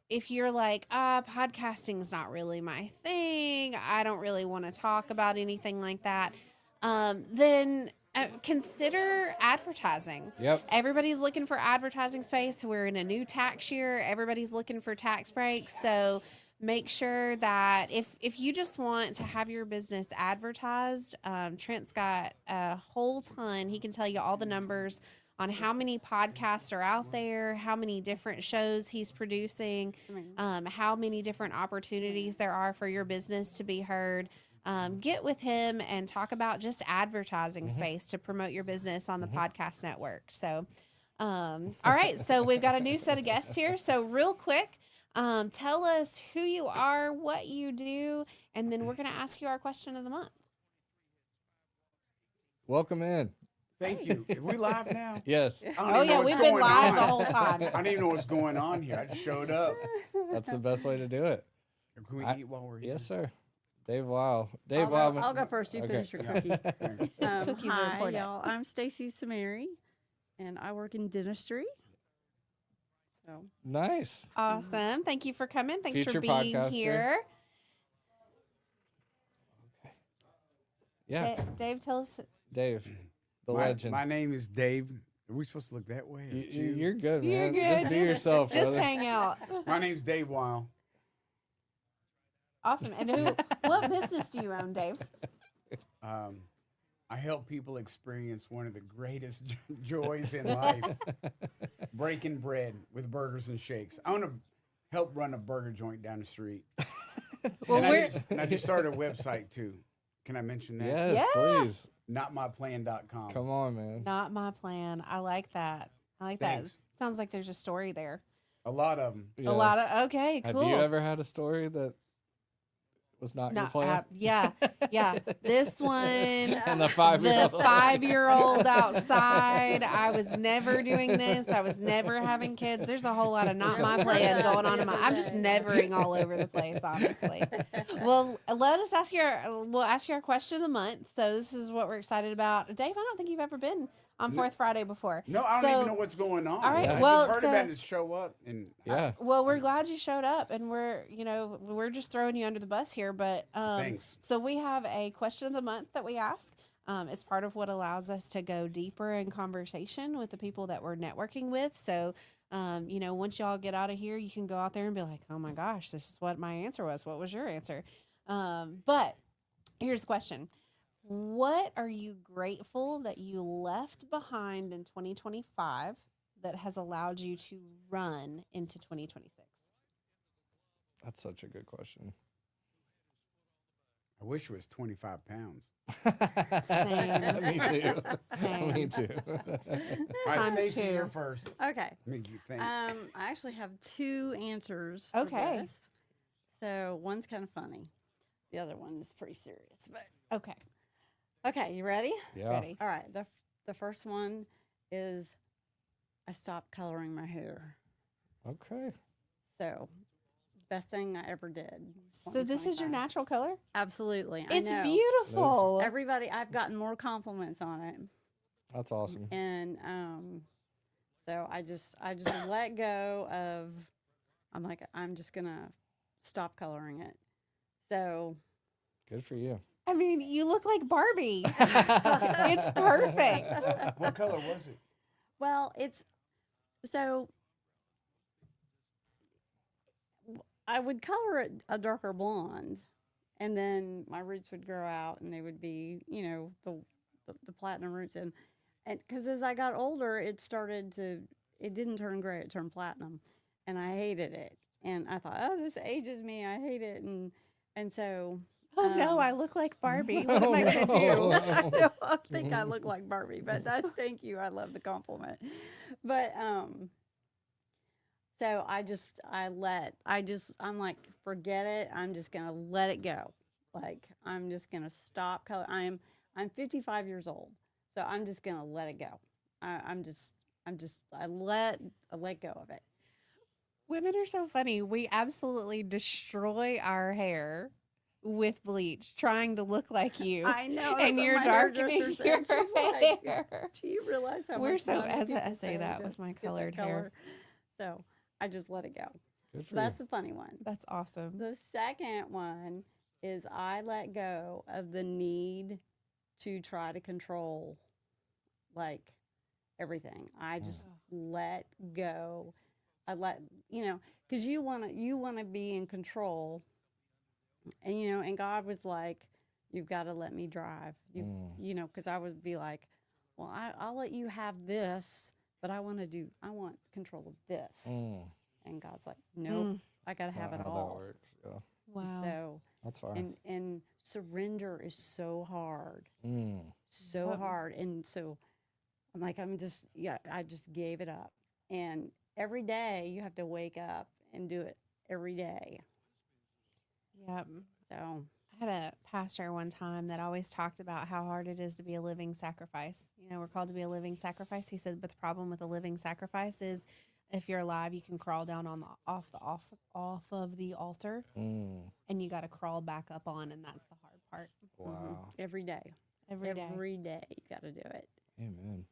if you're like, podcasting's not really my thing, I don't really want to talk about anything like that, then consider advertising. Yep. Everybody's looking for advertising space. We're in a new tax year. Everybody's looking for tax breaks. So make sure that if you just want to have your business advertised, Trent's got a whole ton. He can tell you all the numbers on how many podcasts are out there, how many different shows he's producing, how many different opportunities there are for your business to be heard. Get with him and talk about just advertising space to promote your business on the podcast network. So, all right. So we've got a new set of guests here. So real quick, tell us who you are, what you do, and then we're going to ask you our question of the month. Welcome in. Thank you. Are we live now? Yes, I don't Oh even know yeah, what's we've been going live on. the whole time. I didn't even know what's going on here. I just showed up. that's the best way to do it. Can we I- eat while we're here? Yes, sir. Dave Wow. Dave Wow. I'll go first. You Okay. finish your Yeah. cookie. Thanks. Cookies are Hi, important. y'all. I'm Stacy Samari, and I work in dentistry. So Nice. Awesome. Thank you for coming. Thanks Future for being podcaster. here. Yeah, Dave, tell us. Dave, the my, legend. My name is Dave. Are we supposed to look that way? Or You're good, You're man. good. Just be yourself, Just brother. hang out. My name's Dave Weil. Awesome. And what business do you own, Dave? I help people experience one of the greatest joys in life, breaking bread with burgers and shakes. I want to help run a burger joint down the street. Well, and I just started a website too. Can I mention that? Yes, Yeah. please. Notmyplan.com. Come on, man. Not my plan. I like that. Thanks. That. Sounds like there's a story there. A lot of them. A lot Yes. of okay, Have cool. you ever had a story that was not your plan? Yeah. This one. And the The 5-year-old. 5-year-old outside. I was never doing this. I was never having kids. There's a whole lot of not my plan going on in my. I'm just nevering all over the place, honestly. Well, we'll ask you our question of the month. So this is what we're excited about. Dave, I don't think you've ever been on Fourth Friday before. No, I don't So- even know what's going on. All right, I well, just heard so- about it show up and Yeah. Well, we're glad you showed up, and we're just throwing you under the bus here. But Thanks. So we have a question of the month that we ask. It's part of what allows us to go deeper in conversation with the people that we're networking with. So, once y'all get out of here, you can go out there and be like, "Oh my gosh, this is what my answer was. What was your answer?" But here's the question. What are you grateful that you left behind in 2025 that has allowed you to run into 2026? That's such a good question. I wish it was 25 pounds. Same. Me too. Same. Me too. All right, Times Stacey, 2. you're first. okay. Make you think. I actually have two answers. For Okay. this. So one's kind of funny. The other one is pretty serious. But Okay. okay, you ready? Yeah. Ready. All right. The first one is I stopped coloring my hair. Okay. So best thing I ever did. So this is your 2025. natural color? Absolutely. I It's know. beautiful. Everybody, I've gotten more compliments on it. That's awesome. And so I just let go of. I'm like, I'm just gonna stop coloring it. So Good for you. I mean, you look like Barbie. It's perfect. What color was it? well, it's so I would color it a darker blonde, and then my roots would grow out, and they would be, the platinum roots, and because as I got older, it didn't turn gray, it turned platinum, and I hated it, and I thought, oh, this ages me, I hate it, and so. Oh no, I look like Barbie. What am I going to do? I don't think I look like Barbie, but thank you. I love the compliment. But so I'm like, forget it. I'm just gonna let it go. Like I'm just gonna stop color. I'm 55 years old, so I'm just gonna let it go. I let go of it. Women are so funny. We absolutely destroy our hair with bleach, trying to look like you. I know, and that's what you're my darkening hairdresser your said. She's like, hair. Do you realize how We're much so- money people I say pay that to with my get that colored hair. color? So I just let it go. Good for So that's a funny one. That's awesome. The second one is I let go of the need to try to control like everything. I just let go I let, because you want to be in control. And, and God was like, you've got to let me drive. Because I would be like, well, I'll let you have this, but I want control of this. And God's like, nope, I got to have it Not how all. that works. Yeah. Wow. So, That's fine. and surrender is so hard, so Yep. hard. And so I'm like, I just gave it up. And every day you have to wake up and do it every day. Yep. So I had a pastor one time that always talked about how hard it is to be a living sacrifice. We're called to be a living sacrifice. He said, but the problem with a living sacrifice is if you're alive, you can crawl down on off of the altar, and you got to crawl back up on, and that's the hard part. Wow. every day, Every day. every day you got to do it. Amen.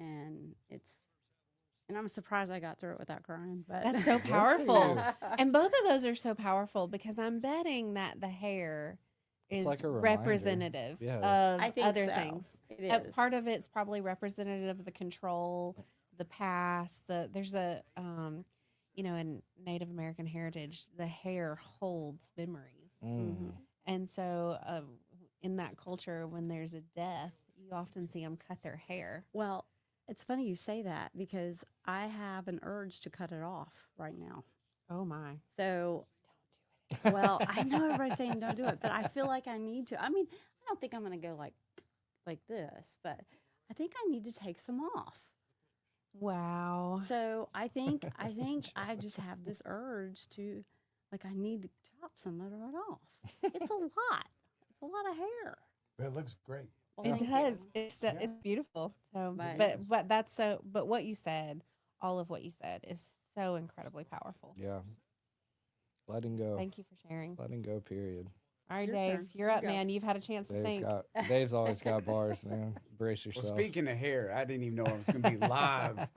And I'm surprised I got through it without crying. But That's so for powerful. you. And both of those are so powerful because I'm betting that the hair It's is like a reminder. representative Yeah. of I think other so. things. It is. Part of it's probably representative of the control, the past. There's a in Native American heritage, the hair holds memories, and so in that culture, when there's a death, you often see them cut their hair. Well, it's funny you say that because I have an urge to cut it off right now. Oh my! So, well, I know everybody's saying don't do it, but I feel like I need to. I mean, I don't think I'm going to go like this, but I think I need to take some off. Wow. So I think I just have this urge to, I need to chop some of it off. It's a lot. It's a lot of hair. But it looks great. Well, It thank does. you. It's beautiful. So, But- but that's so. But what you said, all of what you said, is so incredibly powerful. Yeah. Letting go. Thank you for sharing. Letting go, period. All right, Your Dave, turn. you're You up, go. man. You've had a chance to think. Dave's always got bars, man. Brace Well, yourself. speaking of hair, I didn't even know I was going to be live.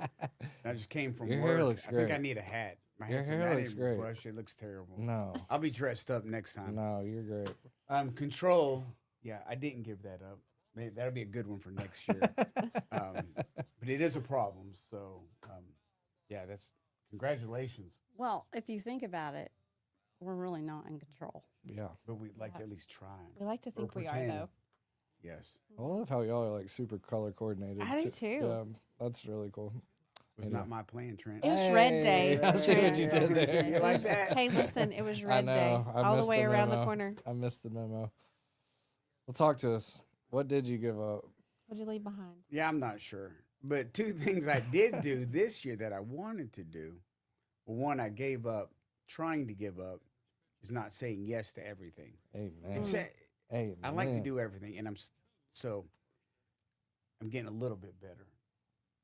I just came from Your work. hair looks I think I great. need a hat. My Your hat's hair I looks didn't great. brush. It looks terrible. No. I'll be dressed up next time. No, you're great. Control. Yeah, I didn't give that up. Maybe that'll be a good one for next year. But it is a problem. So, yeah, that's congratulations. Well, if you think about it, we're really not in control. Yeah. But we'd like to at least try. We like to think we are, pretend. though. Yes. I love how y'all are like super color coordinated. I do too. Yeah, that's really cool. Was Yeah. not my plan, Trent. It was Red Hey, Day. I see what Trent. you did there. You It like was- that? Hey, listen, it was I Red Day, know. I all the missed way around the memo. corner. I missed the memo. Well, talk to us. What did you give up? What'd you leave behind? Yeah, I'm not sure. But two things I did do this year that I wanted to do. Well, one, I gave up, trying to give up, is not saying yes to everything. Amen. It's Amen. I like to do everything, and I'm getting a little bit better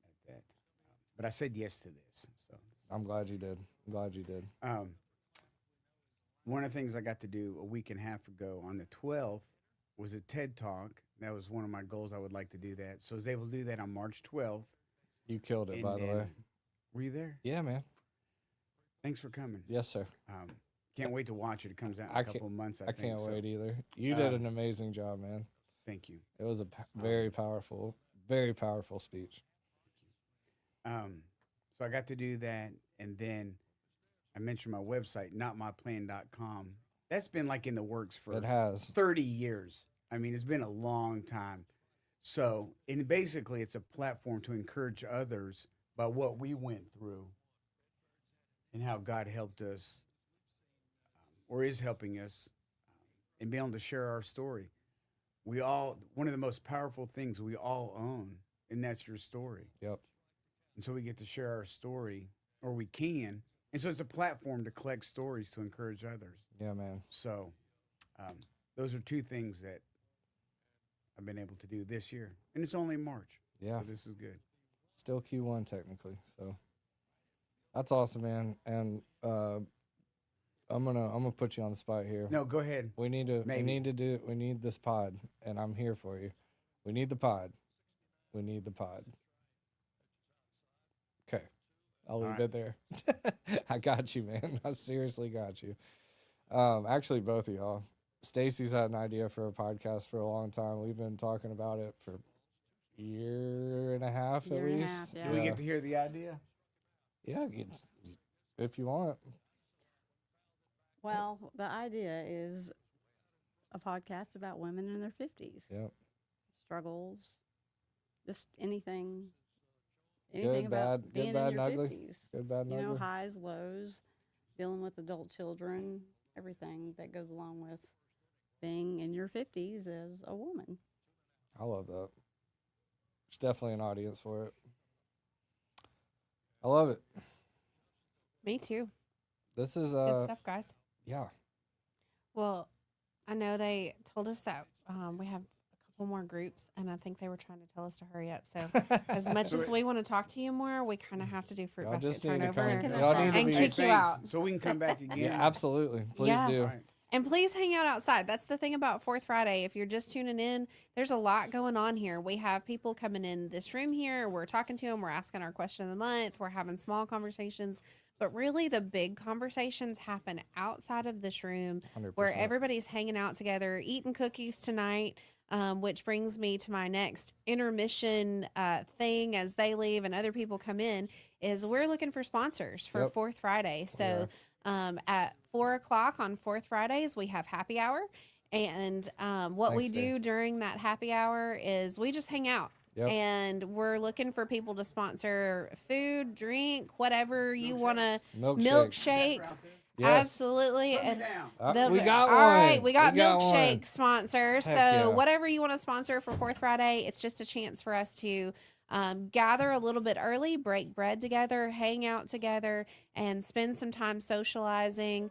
at that. But I said yes to this. So I'm glad you did. I'm glad you did. one of the things I got to do a week and a half ago on the 12th was a TED Talk. That was one of my goals. I would like to do that. So I was able to do that on March 12th. You killed it, and by the way. then- Were you there? Yeah, man. Thanks for coming. Yes, sir. Can't wait to watch it. It comes out in I a can't- couple of months, I I think. can't so wait either. You did um, an amazing job, man. Thank you. It was a very powerful speech. So I got to do that, and then I mentioned my website, notmyplan.com. That's been like in the works for It has. 30 years. I mean, it's been a long time. So, and basically, it's a platform to encourage others about what we went through and how God helped us or is helping us and be able to share our story. One of the most powerful things we all own, and that's your story. Yep. And so we get to share our story, or we can. And so it's a platform to collect stories to encourage others. Yeah, man. So those are two things that I've been able to do this year. And it's only March. Yeah. So this is good. Still Q1 technically. So that's awesome, man. And I'm gonna put you on the spot here. No, go ahead. We need this pod, and I'm here for you. We need the pod. We need the pod. Okay. I'll leave right. it there. I got you, man. I seriously got you. Actually, both of y'all. Stacy's had an idea for a podcast for a long time. We've been talking about it for a year and a half at Year and a least. half, yeah. Do we get to hear the idea? Yeah, if you want. Well, the idea is a podcast about women in their 50s. Yep. Struggles, just anything Good, about bad, being good, bad, in and your ugly. 50s. Good, bad, and You know, ugly. highs, lows, dealing with adult children, everything that goes along with being in your 50s as a woman. I love that. There's definitely an audience for it. I love it. Me too. This is Good stuff, guys. yeah. Well, I know they told us that we have a couple more groups, and I think they were trying to tell us to hurry up. So, as much as we want to talk to you more, we kind of have to do fruit Y'all basket just need to turnover. come. Can Y'all I need to and be. kick you out. So we can come back again. Yeah, absolutely. Please Yeah. do. Right. And please hang out outside. That's the thing about Fourth Friday. If you're just tuning in, there's a lot going on here. We have people coming in this room here. We're talking to them. We're asking our question of the month. We're having small conversations. But really, the big conversations happen outside of this room 100%. where everybody's hanging out together, eating cookies tonight, which brings me to my next intermission thing as they leave and other people come in, is we're looking for sponsors for Yep. Fourth Friday. So at 4 o'clock on Fourth Fridays, we have happy hour. And what we Thanks, do Dave. during that happy hour is we just hang out. Yep. And we're looking for people to sponsor food, drink, whatever you want to. Milkshakes. Yes. Absolutely. And We got all one. right, we got one. milkshake sponsor. So yeah. whatever you want to sponsor for Fourth Friday, it's just a chance for us to gather a little bit early, break bread together, hang out together, and spend some time socializing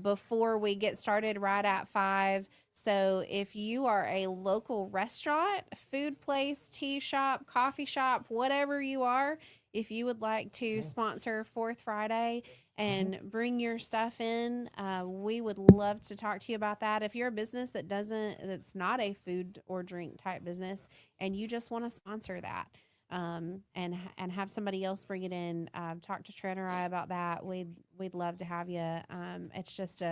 before we get started right at 5. So if you are a local restaurant, food place, tea shop, coffee shop, whatever you are, if you would like to sponsor Fourth Friday and bring your stuff in, we would love to talk to you about that. If you're a business that's not a food or drink type business and you just want to sponsor that, and have somebody else bring it in, talk to Trent or I about that, we'd love to have you. It's just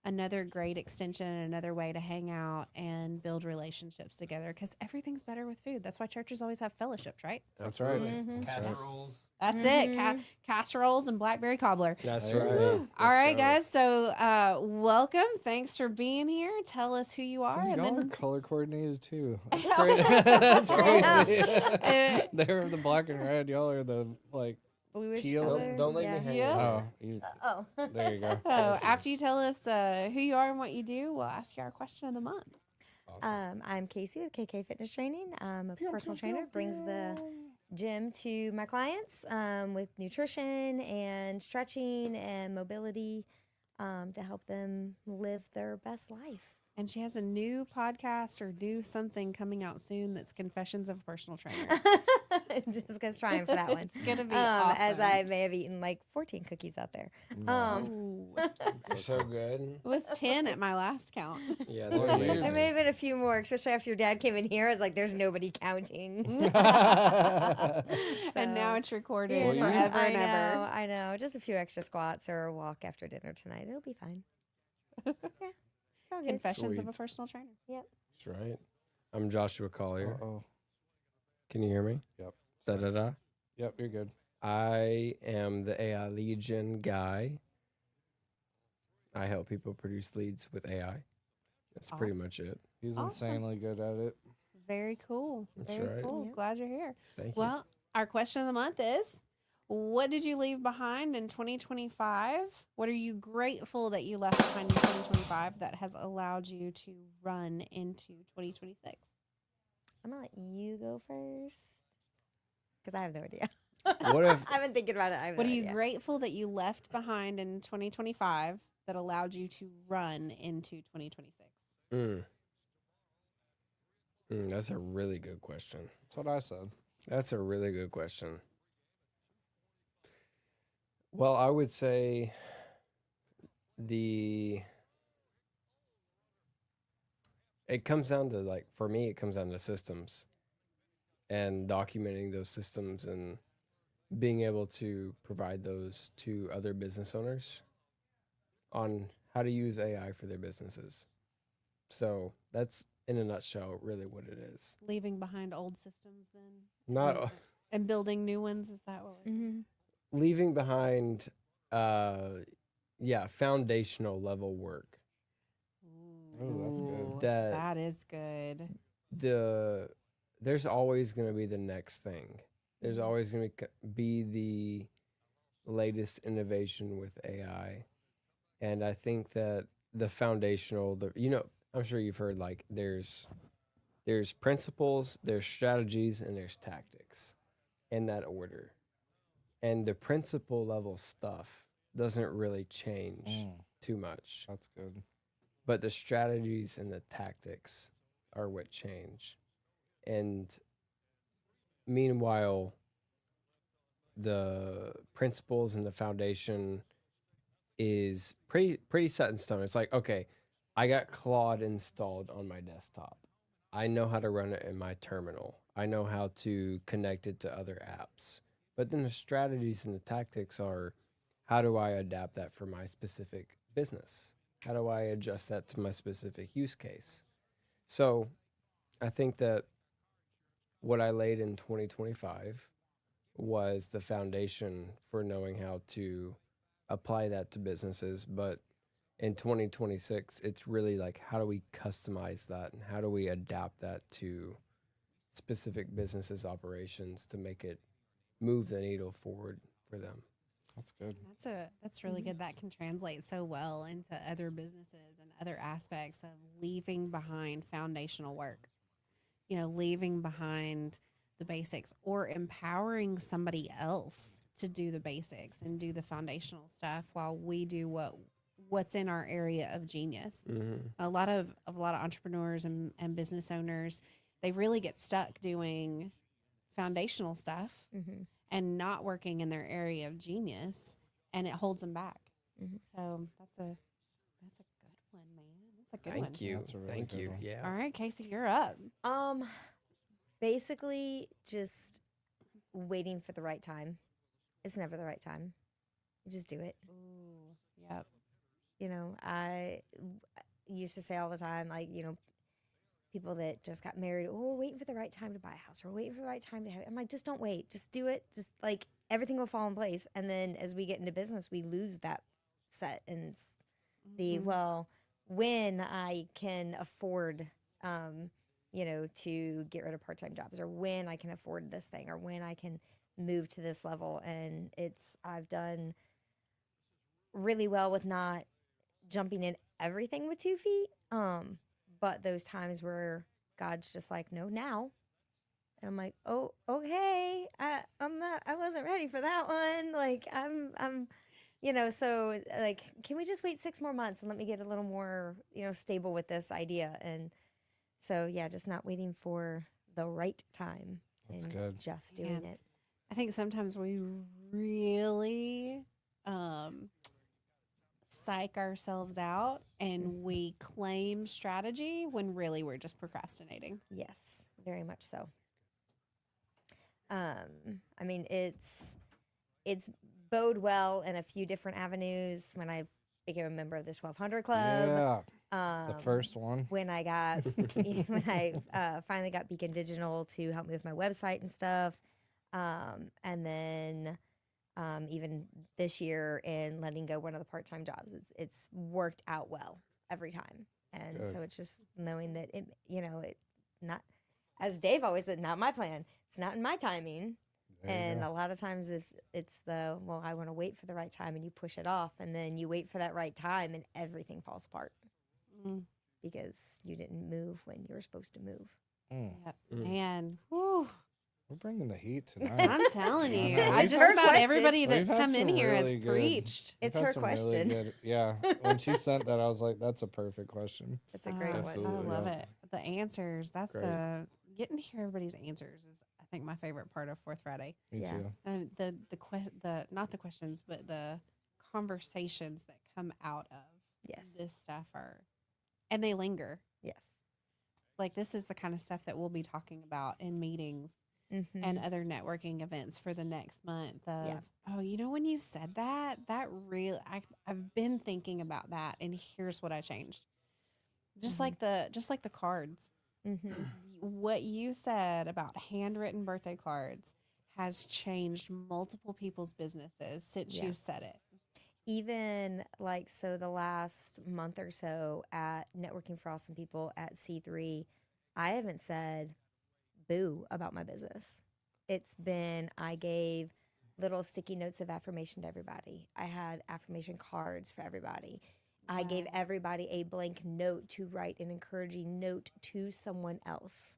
another great extension and another way to hang out and build relationships together, because everything's better with food. That's why churches always have fellowships, right? That's right. Mhm. That's right. Casseroles. That's it. Casseroles and blackberry cobbler. That's There you right. go. All right, guys. So welcome. Thanks for being here. Tell us who you are. Dude, And y'all are then color coordinated too. That's great. That's crazy. Uh, They're the black and red. Y'all are the like. Bluish Teal. color. Don't leave me hanging. Yeah. Oh, you, Oh. there you go. so after you tell us who you are and what you do, we'll ask you our question of the month. I'm Casey with KK Fitness Training. I'm a personal trainer. Brings the gym to my clients with nutrition and stretching and mobility to help them live their best life. And she has a new podcast or do something coming out soon that's Confessions of a Personal Trainer. Jessica's trying for that one. It's gonna be As awesome. I may have eaten like 14 cookies out there. Ooh. They're so good. It was 10 at my last count. Yeah, Well, they're you- There amazing. may have been a few more, especially after your dad came in here. I was like, there's nobody counting. And now So- it's recorded Well, you- forever I and ever. know, I know. Just a few extra squats or a walk after dinner tonight. It'll be fine. Yeah, it's all good. Confessions of a Sweet. Personal Trainer. That's right. I'm Joshua Collier. Oh, Can you hear me? Yep. Da da da. yep, you're good. I am the AI lead gen guy. I help people produce leads with AI. That's pretty much it. He's Awesome. insanely good at it. Very cool. That's Very right. cool. Yeah. Glad you're here. Thank you. Well, our question of the month is, what did you leave behind in 2025? What are you grateful that you left behind in 2025 that has allowed you to run into 2026? I'm going to let you go first because I have no idea. What if- I've been thinking about it. I have What no are you idea. grateful that you left behind in 2025 that allowed you to run into 2026? That's a really good question. That's what I said. That's a really good question. Well, I would say it comes down to, like, for me, it comes down to systems and documenting those systems and being able to provide those to other business owners on how to use AI for their businesses. So that's, in a nutshell, really what it is. Leaving behind old systems then? Not And building new ones? Is that what we're Mhm. leaving behind yeah, foundational level work. Oh, that's good. That is good. There's always going to be the next thing. There's always going to be the latest innovation with AI. And I think that the foundational, I'm sure you've heard like there's principles, there's strategies, and there's tactics in that order. And the principle level stuff doesn't really change too much. That's good. But the strategies and the tactics are what change. And meanwhile, the principles and the foundation is pretty set in stone. It's like, okay, I got Claude installed on my desktop. I know how to run it in my terminal. I know how to connect it to other apps. But then the strategies and the tactics are, how do I adapt that for my specific business? How do I adjust that to my specific use case? So I think that what I laid in 2025 was the foundation for knowing how to apply that to businesses. But in 2026, it's really like, how do we customize that and how do we adapt that to specific businesses' operations to make it move the needle forward for them? That's good. That's really good. That can translate so well into other businesses and other aspects of leaving behind foundational work. Leaving behind the basics or empowering somebody else to do the basics and do the foundational stuff while we do what's in our area of genius. A lot of entrepreneurs and business owners, they really get stuck doing foundational stuff and not working in their area of genius, and it holds them back. So that's a good one, man. That's a good one. Thank you. That's a really Thank good you. one. Yeah. All right, Casey, you're up. Basically just waiting for the right time. It's never the right time. You just do it. Ooh, yep. I used to say all the time, like, people that just got married, we're waiting for the right time to buy a house, or we're waiting for the right time to have it. I'm like, just don't wait. Just do it. Just like everything will fall in place. And then as we get into business, we lose that set. And it's when I can afford, to get rid of part-time jobs, or when I can afford this thing, or when I can move to this level. And I've done really well with not jumping in everything with 2 feet. But those times where God's just like, no, now. And I'm like, oh, okay. I wasn't ready for that one. Like so like, can we just wait 6 more months and let me get a little more, stable with this idea? And so, yeah, just not waiting for the right time. That's and good. Just doing it. I think sometimes we really psych ourselves out and we claim strategy when really we're just procrastinating. Yes, very much so. I mean, it's bode well in a few different avenues. When I became a member of this 1200 Club, The first one. when I got when I finally got Beacon Digital to help me with my website and stuff, and then even this year in letting go one of the part-time jobs, it's worked out well every time. And Good. so it's just knowing that it not, as Dave always said, not my plan. It's not in my timing. There you And go. a lot of times if it's I want to wait for the right time, and you push it off, and then you wait for that right time and everything falls apart because you didn't move when you were supposed to move. Yep. Man, whew, We're bringing the heat tonight. I'm telling you, know. I It's just her about question. everybody We've that's had come in some here has really good- preached. We've It's had her some really question. good- yeah. When she sent that, I was like, that's a perfect question. It's a great Oh, one. Absolutely. I love yeah. it. The answers. That's Great. getting to hear everybody's answers is, I think, my favorite part of Fourth Friday. Me Yeah. too. And not the questions, but the conversations that come out of Yes. this stuff and they linger. Yes. Like, this is the kind of stuff that we'll be talking about in meetings Mm-hmm. and other networking events for the next month. Yeah. Oh, when you said that really, I've been thinking about that, and here's what I changed. Just like the cards. Mm-hmm. What you said about handwritten birthday cards has changed multiple people's businesses since Yeah. you said it. even like, so the last month or so at Networking for Awesome People at C3, I haven't said boo about my business. It's been, I gave little sticky notes of affirmation to everybody. I had affirmation cards for everybody. I gave everybody a blank note to write an encouraging note to someone else.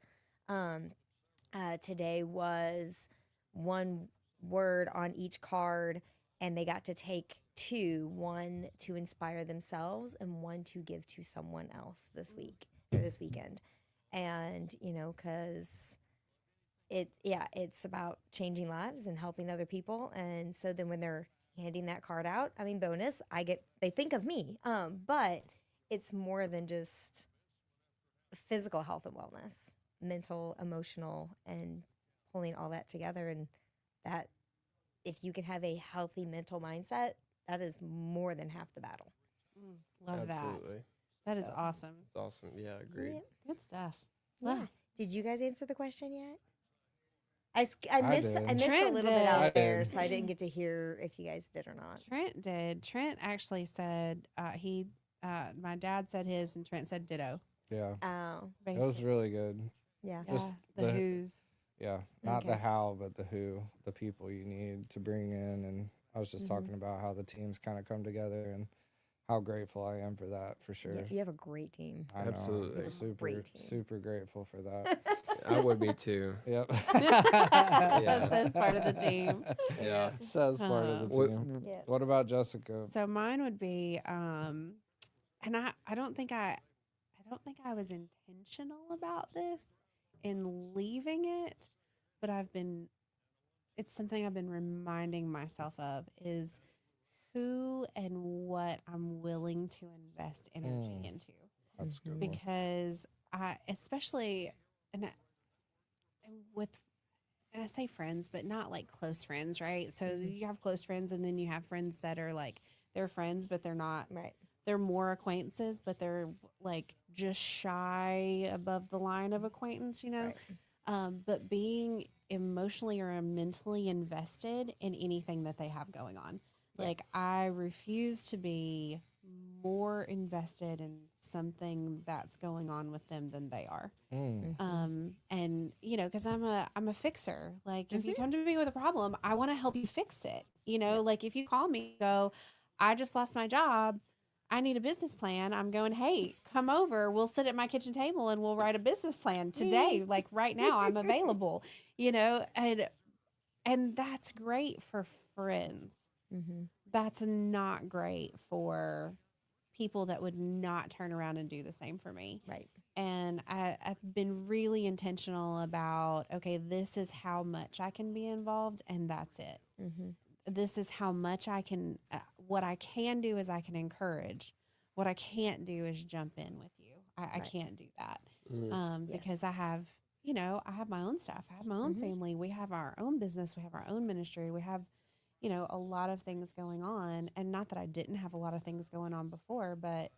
Today was one word on each card, and they got to take two, one to inspire themselves and one to give to someone else this week or this weekend. And, you know, because it's about changing lives and helping other people. And so then when they're handing that card out, I mean, bonus, they think of me. But it's more than just physical health and wellness, mental, emotional, and pulling all that together. And that, if you can have a healthy mental mindset, that is more than half the battle. Love Absolutely. that. That is awesome. It's awesome. Yeah, agreed. Yeah. Good stuff. Yeah. Wow. Did you guys answer the question yet? I missed did. a Trent little bit did. out I there, did. so I didn't get to hear if you guys did or not. Trent did. Trent actually said my dad said his, and Trent said ditto. Yeah. Oh, It was really good. yeah. Yeah, Just the the- who's. Yeah. Not the Okay. how, but the who, the people you need to bring in. And I was just Mm-hmm. talking about how the teams kind of come together and how grateful I am for that, for sure. Yeah, you have a great team. I know. Absolutely. I'm super, Great team. super grateful for that. I would be too. Yep. Says part of the team. Yeah. Says part of the What- team. Yeah. What about Jessica? So mine would be, and I don't think I was intentional about this in leaving it, but it's something I've been reminding myself of is who and what I'm willing to invest energy into. That's a good one. Because I, especially, and I say friends, but not like close friends, right? So you have close friends, and then you have friends that are like, they're friends, but they're not. Right. They're more acquaintances, but they're like just shy above the line of acquaintance, you know? Right. But being emotionally or mentally invested in anything that they have going on. Yeah. Like, I refuse to be more invested in something that's going on with them than they are. And you know, because I'm a fixer. Like, if you come to me with a problem, I want to help you fix it. You know, like if you call me and go, I just lost my job, I need a business plan. I'm going, hey, come over. We'll sit at my kitchen table and we'll write a business plan today. Like right now, I'm available. You know, and that's great for friends. Mm-hmm. That's not great for people that would not turn around and do the same for me. Right. And I've been really intentional about, okay, this is how much I can be involved, and that's it. Mm-hmm. This is how much I can, what I can do is I can encourage. What I can't do is jump in with you. I Right. can't do that. Mm. Because I have, you know, I have my own stuff. I have my own family. We have our own business. We have our own ministry. We have, you know, a lot of things going on. And not that I didn't have a lot of things going on before, but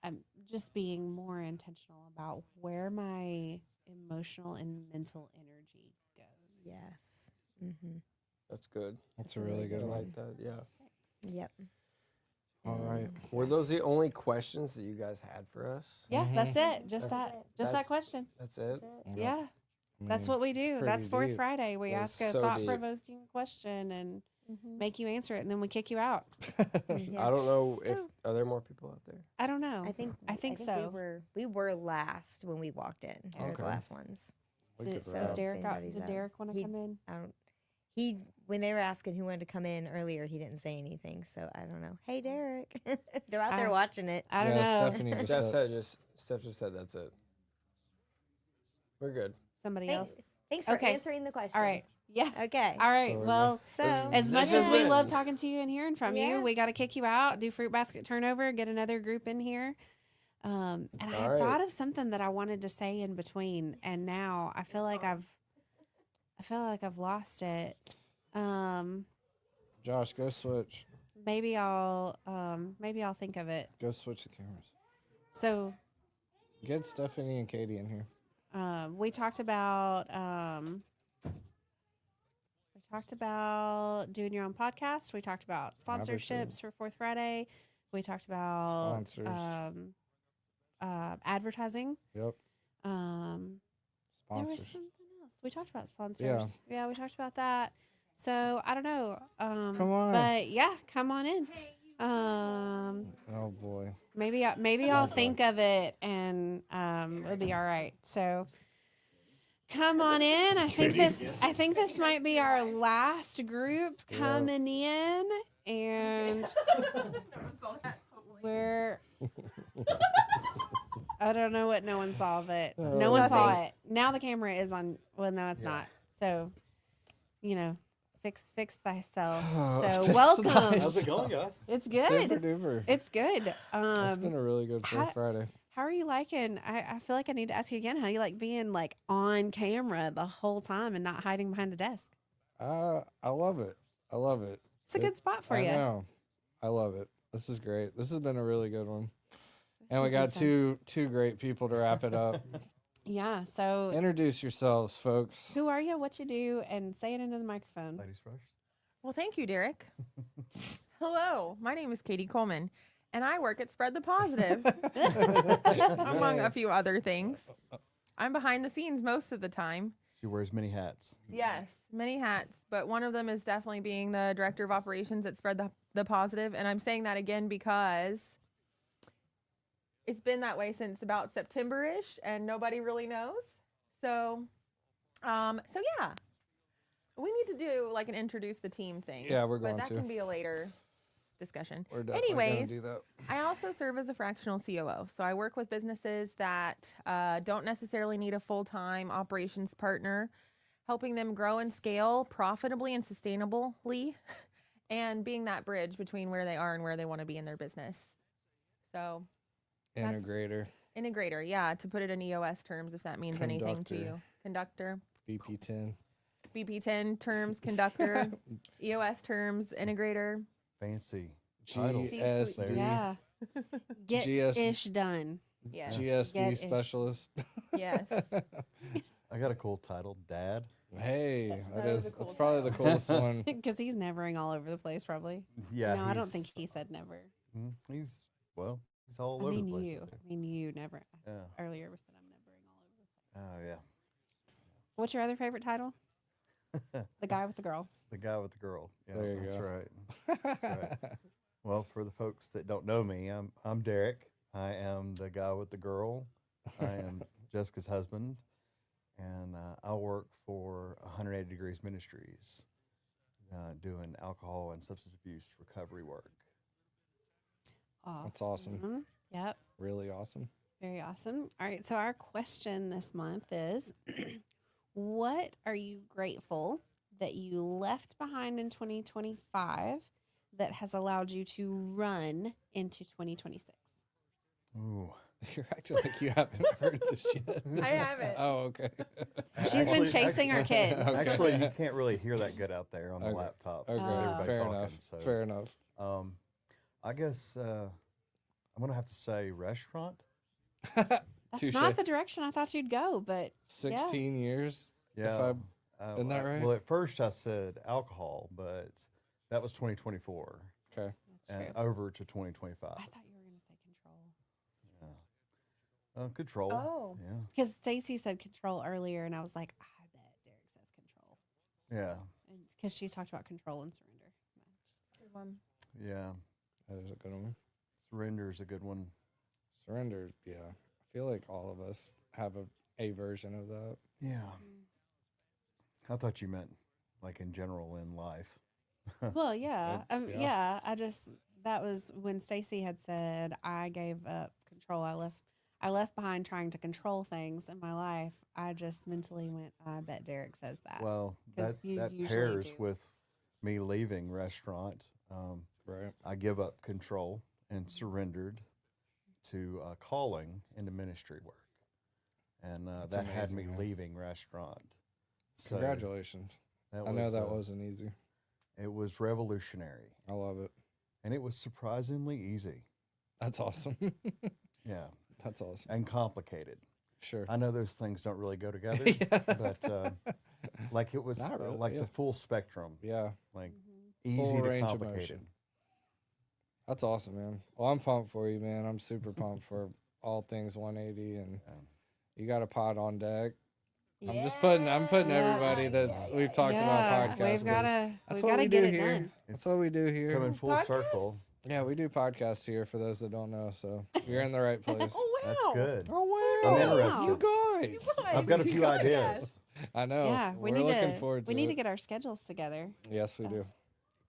I'm just being more intentional about where my emotional and mental energy goes. Yes. Mm-hmm. That's good. That's a really I good one. like that. Yeah. Yep. All right. Were those the only questions that you guys had for us? Yeah, that's it. Just That's- that that's- question. That's it. Yeah. I That's mean, what we do. pretty That's Fourth deep. Friday. We That's ask a so deep. thought-provoking question and make you answer it, and then we kick you out. Yeah. I don't know if are there more people out there. I don't know. I think so. We were last when we walked in. We were the Okay. last ones. We Did, could so- wrap. does Derek anybody's did up. Derek want to He- come in? I don't. When they were asking who wanted to come in earlier, he didn't say anything. So I don't know. Hey, Derek, they're out there I- watching it. I don't Yeah, know. Stephanie just Steph said, Steph just said that's it. We're good. Somebody Thanks, else. thanks for Okay. answering the question. All right. Yeah. Okay. All right. So we're Well, So as This much has as we been- love talking to you and hearing from Yeah. you, we got to kick you out, do fruit basket turnover, get another group in here. And I All had right. thought of something that I wanted to say in between, and now I feel like I've lost it. Josh, go switch. Maybe I'll think of it. Go switch the cameras. So Get Stephanie and Katie in here. we talked about talked about doing your own podcast. We talked about sponsorships for Fourth Friday. We talked about Sponsors. Advertising. Yep. There was Sponsors. something else. We talked about sponsors. Yeah, we talked about that. So I don't know. Come on. But yeah, come on in. Oh boy. Maybe I'll think of it and it'll be all right. So come on in. I think this might be our last group coming in, and we're. I don't know what no one saw, but no one saw it. Now the camera is on. Well, no, it's not. So, fix thyself. So Fix welcome. How's it going, guys? It's Super good. duper. It's good. It's been a really good Fourth Friday. How are you liking? I feel like I need to ask you again. How do you like being like on camera the whole time and not hiding behind the desk? I love it. I love it. It's a good spot for I you. know. I love it. This is great. This has been a really good one. And It's we a got good two great people to wrap it up. Yeah. So Introduce yourselves, folks. who are you? What you do? And say it into the microphone. Ladies first. Well, thank you, Derek. Hello, my name is Katie Coleman, and I work at Spread the Positive, among a few other things. I'm behind the scenes most of the time. She wears many hats. Yes, many hats, but one of them is definitely being the director of operations at Spread the Positive, and I'm saying that again because it's been that way since about September-ish, and nobody really knows. So yeah. We need to do like an introduce the team thing. Yeah, we're going but that to. can be a later discussion. We're definitely going Anyways, to do that. I also serve as a fractional COO. So I work with businesses that don't necessarily need a full-time operations partner, helping them grow and scale profitably and sustainably, and being that bridge between where they are and where they want to be in their business. So integrator, yeah, to put it in EOS terms, if that means anything to you. Conductor. BP10. BP10 terms, conductor, EOS terms, integrator. Fancy titles. GSD. Yeah. Get GS ish done. Yes. GSD Get-ish. specialist. Yes. I got a cool title, Dad. Hey, That is a that's cool probably the coolest one. Because he's nevering all over the place, probably. Yeah. No, I don't think he said never. He's all I over mean, the place. you. out there. I mean, you never. Yeah. Earlier was said I'm nevering all over the place. Oh yeah. What's your other favorite title? The guy with the girl. The guy with the girl. Yeah, There you that's go. right. Well, for the folks that don't know me, I'm Derek. I am the guy with the girl. I am Jessica's husband, and I work for 180 Degrees Ministries, doing alcohol and substance abuse recovery work. That's awesome. Yep. Really awesome. Very awesome. All right. So our question this month is, what are you grateful that you left behind in 2025 that has allowed you to run into 2026? Ooh. You're acting like you haven't heard this yet. I haven't. Oh, okay. She's been chasing her kid. Okay. Actually, you can't really hear that good out there on the Okay. laptop. Okay, Everybody's fair talking, enough. so Fair enough. I guess I'm gonna have to say restaurant. That's Touche. not the direction I thought you'd go, but 16 years. Yeah. Isn't that right? Well, at first I said alcohol, but that was 2024 Okay. and true. over to 2025. I thought you were going to say control. Control. Oh. Yeah. Because Stacy said control earlier, and I was like, I bet Derek says control. Yeah. Because she's talked about control and surrender. Good one. Yeah. That is a good one. Surrender is a good one. Surrender. Yeah. I feel like all of us have a version of that. Yeah. I thought you meant like in general in life. Well, yeah. Yeah. Yeah. That was when Stacy had said, I gave up control. I left behind trying to control things in my life. I just mentally went, I bet Derek says that. Well, 'Cause that you usually pairs do. with me leaving restaurant. Right. I give up control and surrendered to calling into ministry work. And That's that had me amazing, man. leaving restaurant. So Congratulations. I know that wasn't easy. It was revolutionary. I love it. And it was surprisingly easy. That's awesome. Yeah. That's awesome. And complicated. Sure. I know those things don't really go together, Yeah. but like it was Not really, like yeah. the full spectrum, Yeah, like Mm-hmm. easy Full to range of complicated. motion. That's awesome, man. Well, I'm pumped for you, man. I'm super pumped for all things 180, and you got a pod on deck. I'm putting everybody that's we've talked about podcasts. We've got to That's we've what got to we get do it here. done. That's what we do here. Coming full circle. Yeah, we do podcasts here for those that don't know. So you're in the right place. Oh, wow. That's good. Oh I'm wow! interested. You guys. I've got a few ideas. I know. Yeah, We're we need looking to forward to we need it. to get our schedules together. Yes, we do.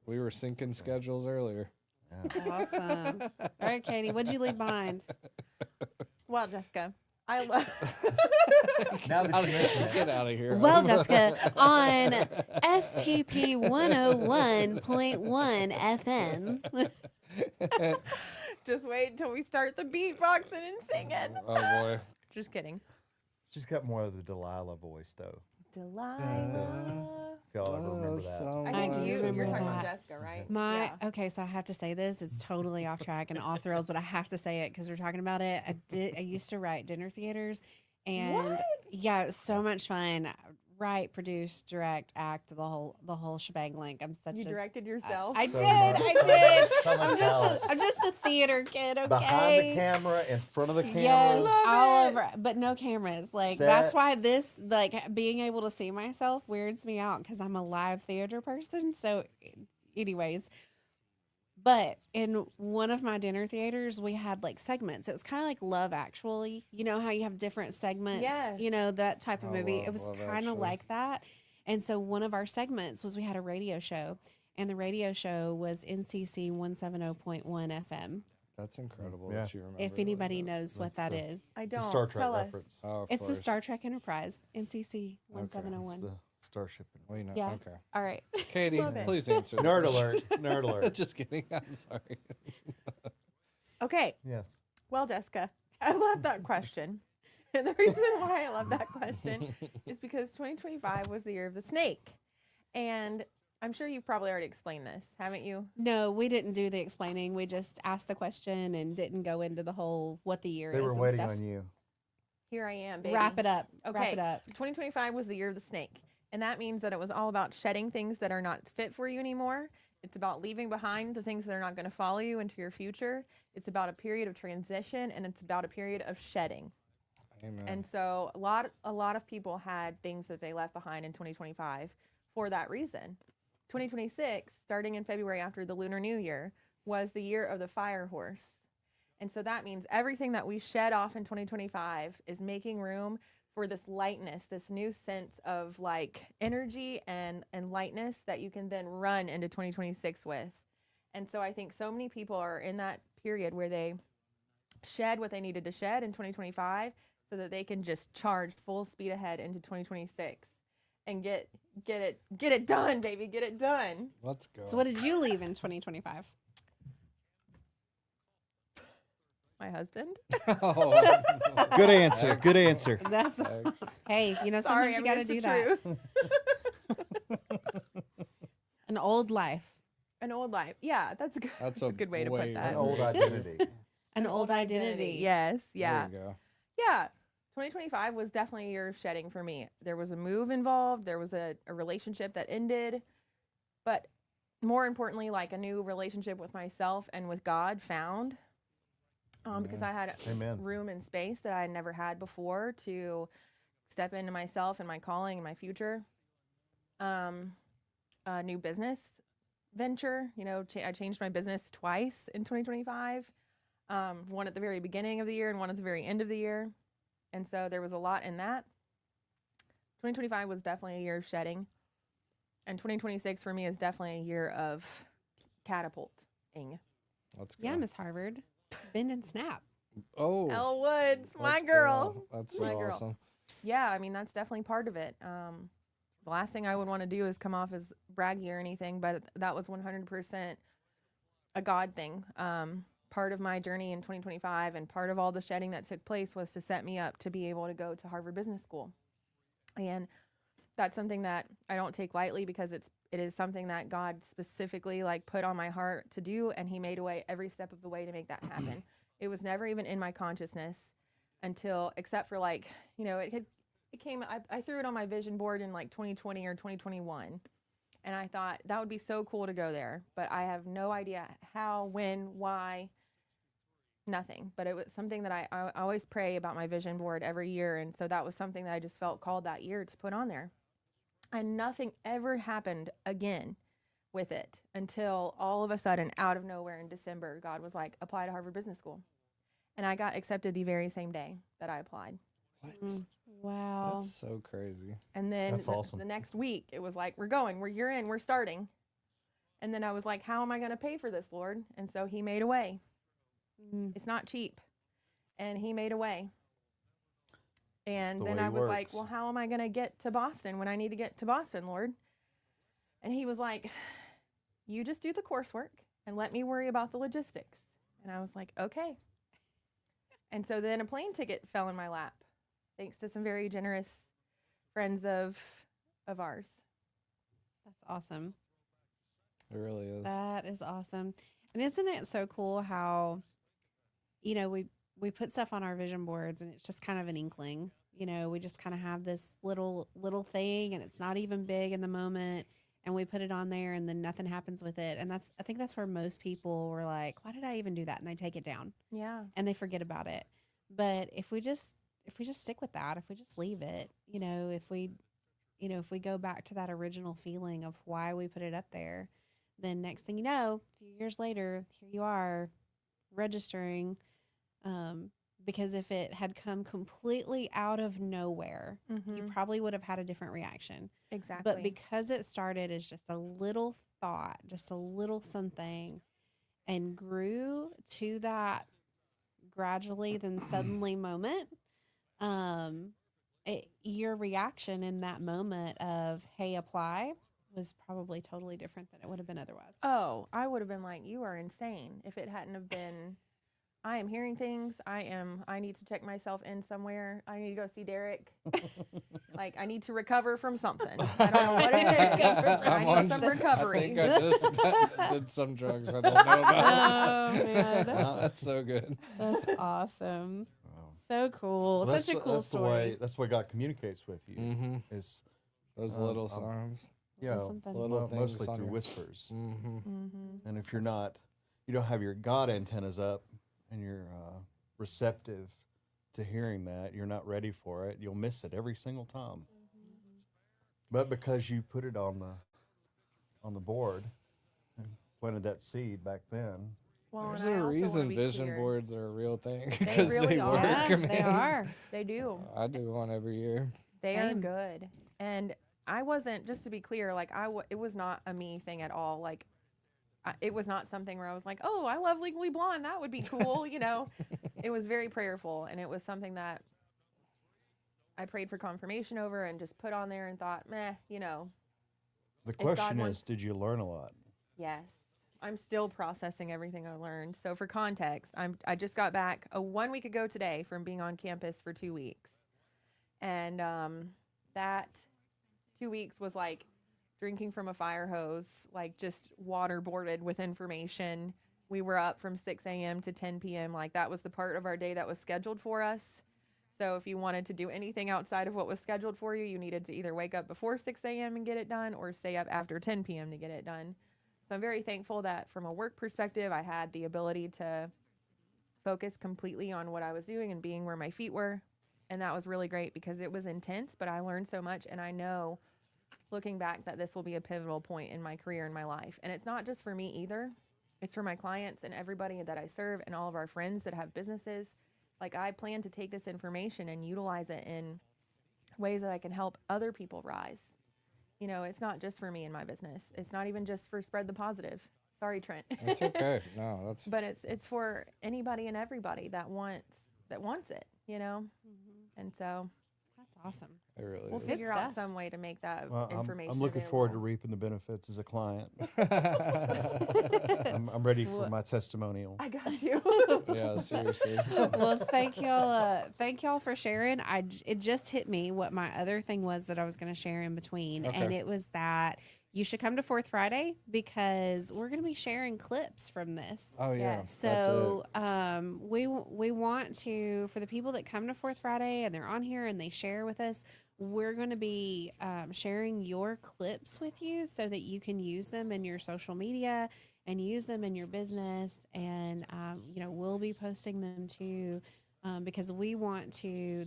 We were syncing schedules earlier. Awesome. All right, Katie, what'd you leave behind? Well, Jessica, I love. Now that you mention it, Get out of here. Well, Jessica, on STP 101.1 FM. Just wait until we start the beatboxing and singing. Oh boy. Just kidding. she's got more of the Delilah voice though. Delilah. If y'all ever remember that. I do do. remember You're talking that. about Jessica, right? Okay, so I have to say this. It's totally off track and off the rails, but I have to say it because we're talking about it. I used to write dinner theaters, and yeah, it was so much fun. Write, produce, direct, act, the whole shebang. Like I'm such You a directed yourself. I So did. much- I did. so much talent. I'm just a theater kid. Okay. Behind the camera, in front of the camera. Yes, Love all it. over, but no cameras. Like Set. that's why this, like being able to see myself weirds me out because I'm a live theater person. So, anyways, but in one of my dinner theaters, we had like segments. It was kind of like Love Actually. You know how you have different segments. Yes. You know that type of I movie. love It was Love kind of Actually. like that. And so one of our segments was we had a radio show, and the radio show was NCC 170.1 FM. That's incredible Yeah. that you remember. If it like anybody that. knows what that That's is. I It's don't. a Star Trek Tell us. reference. Oh, of It's the course. Star Trek Enterprise, NCC It's 1701. the Starship. We know. Yeah. Okay. All right. Katie, Love it. please answer. the Nerd question. alert. Nerd alert. Just kidding. I'm sorry. Okay. Yes. Well, Jessica, I love that question. And the reason why I love that question is because 2025 was the year of the snake. And I'm sure you've probably already explained this, haven't you? No, we didn't do the explaining. We just asked the question and didn't go into the whole what the year They is were and waiting stuff. on you. Here I am, baby. Wrap it up. Wrap Okay. it up. 2025 was the year of the snake. And that means that it was all about shedding things that are not fit for you anymore. It's about leaving behind the things that are not going to follow you into your future. It's about a period of transition, and it's about a period of shedding. Amen. And so a lot of people had things that they left behind in 2025 for that reason. 2026, starting in February after the Lunar New Year, was the year of the fire horse. And so that means everything that we shed off in 2025 is making room for this lightness, this new sense of like energy and lightness that you can then run into 2026 with. And so I think so many people are in that period where they shed what they needed to shed in 2025 so that they can just charge full speed ahead into 2026 and get it done, baby, get it done. Let's go. So what did you leave in 2025? My husband. Oh, Good answer. Good answer. That's thanks. hey, you know Sorry, sometimes you got to here's do the that. truth. An old life, An old life. Yeah, that's a good, That's that's a good way to way put that. An old identity. an old identity. Yes, yeah. There you go. Yeah. 2025 was definitely a year of shedding for me. There was a move involved. There was a relationship that ended. But more importantly, like a new relationship with myself and with God found. Because I had Amen. room and space that I had never had before to step into myself and my calling and my future. A new business venture. You know, I changed my business twice in 2025. One at the very beginning of the year and one at the very end of the year. And so there was a lot in that. 2025 was definitely a year of shedding. And 2026 for me is definitely a year of catapulting. Let's go. Yeah, Miss Harvard, bend and snap. Oh, Elle Woods, my let's girl. go. That's so My girl. awesome. Yeah, I mean, that's definitely part of it. The last thing I would want to do is come off as braggy or anything, but that was 100% a God thing. Part of my journey in 2025 and part of all the shedding that took place was to set me up to be able to go to Harvard Business School. And that's something that I don't take lightly because it is something that God specifically like put on my heart to do, and he made a way every step of the way to make that happen. It was never even in my consciousness until, except for like, you know, it came, I threw it on my vision board in like 2020 or 2021. And I thought that would be so cool to go there. But I have no idea how, when, why, nothing. But it was something that I always pray about my vision board every year. And so that was something that I just felt called that year to put on there. And nothing ever happened again with it until all of a sudden, out of nowhere in December, God was like, apply to Harvard Business School. And I got accepted the very same day that I applied. What? Wow. That's so crazy. And then That's awesome. the next week, it was like, you're in, we're starting. And then I was like, how am I going to pay for this, Lord? And so he made a way. It's not cheap. And he made a way. And the then way I he was like, works. well, how am I going to get to Boston when I need to get to Boston, Lord? And he was like, you just do the coursework and let me worry about the logistics. And I was like, okay. And so then a plane ticket fell in my lap, thanks to some very generous friends of ours. That's awesome. It really is. That is awesome. And isn't it so cool how, you know, we put stuff on our vision boards and it's just kind of an inkling. You know, we just kind of have this little thing and it's not even big in the moment, and we put it on there and then nothing happens with it. And I think that's where most people were like, why did I even do that? And they take it down. Yeah. And they forget about it. But if we just stick with that, if we just leave it, if we go back to that original feeling of why we put it up there, then next thing you know, a few years later, here you are registering. Because if it had come completely out of nowhere, you probably would have had a different reaction. Exactly. But because it started as just a little thought, just a little something, and grew to that gradually, then suddenly moment, your reaction in that moment of, hey, apply, was probably totally different than it would have been otherwise. Oh, I would have been like, you are insane if it hadn't have been. I am hearing things. I need to check myself in somewhere. I need to go see Derek. Like, I need to recover from something. I don't know what it is. I need some recovery. I think I just did some drugs I don't know about. Oh, man. That's so good. That's awesome. Wow. So cool. Well, Such a cool that's story. That's the way God communicates with you. Mm-hmm. Is Those little sounds. yeah, Something. Little things mostly on through your- whispers. Mm-hmm. And if you don't have your God antennas up and you're receptive to hearing that, you're not ready for it, you'll miss it every single time. But because you put it on the board and planted that seed back then, Well, There's and I a also wanna reason be vision clear. boards are a real thing They because really they are. work. Yeah, I mean, they are. They do. I do one every year. They are Same. good. And I wasn't, just to be clear, like it was not a me thing at all. Like it was not something where I was like, oh, I love Legally Blonde. That would be cool. It was very prayerful. And it was something that I prayed for confirmation over and just put on there and thought, meh, the God question wants- is, did you learn a lot? yes. I'm still processing everything I learned. So for context, I just got back 1 week ago today from being on campus for 2 weeks. And that 2 weeks was like drinking from a fire hose, like just waterboarded with information. We were up from 6 a.m. to 10 p.m. Like that was the part of our day that was scheduled for us. So if you wanted to do anything outside of what was scheduled for you, you needed to either wake up before 6 a.m. and get it done or stay up after 10 p.m. to get it done. So I'm very thankful that from a work perspective, I had the ability to focus completely on what I was doing and being where my feet were. And that was really great because it was intense, but I learned so much. And I know looking back that this will be a pivotal point in my career and my life. And it's not just for me either. It's for my clients and everybody that I serve and all of our friends that have businesses. Like I plan to take this information and utilize it in ways that I can help other people rise. It's not just for me and my business. It's not even just for Spread the Positive. Sorry, Trent. It's okay. No, that's But it's for anybody and everybody that wants it, And so That's awesome. It really We'll is. figure stuff. out some way to make that Well, information. I'm looking forward to available. reaping the benefits as a client. I'm ready for my testimonial. I got you. Yeah, seriously. Well, thank y'all for sharing. It just hit me what my other thing was that I was going to share in between, and Okay. it was that you should come to Fourth Friday because we're going to be sharing clips from this. Oh yeah. Yes. So we want to, for the people that come to Fourth Friday and they're on here and they share with us, we're going to be sharing your clips with you so that you can use them in your social media and use them in your business. And, we'll be posting them too because we want to,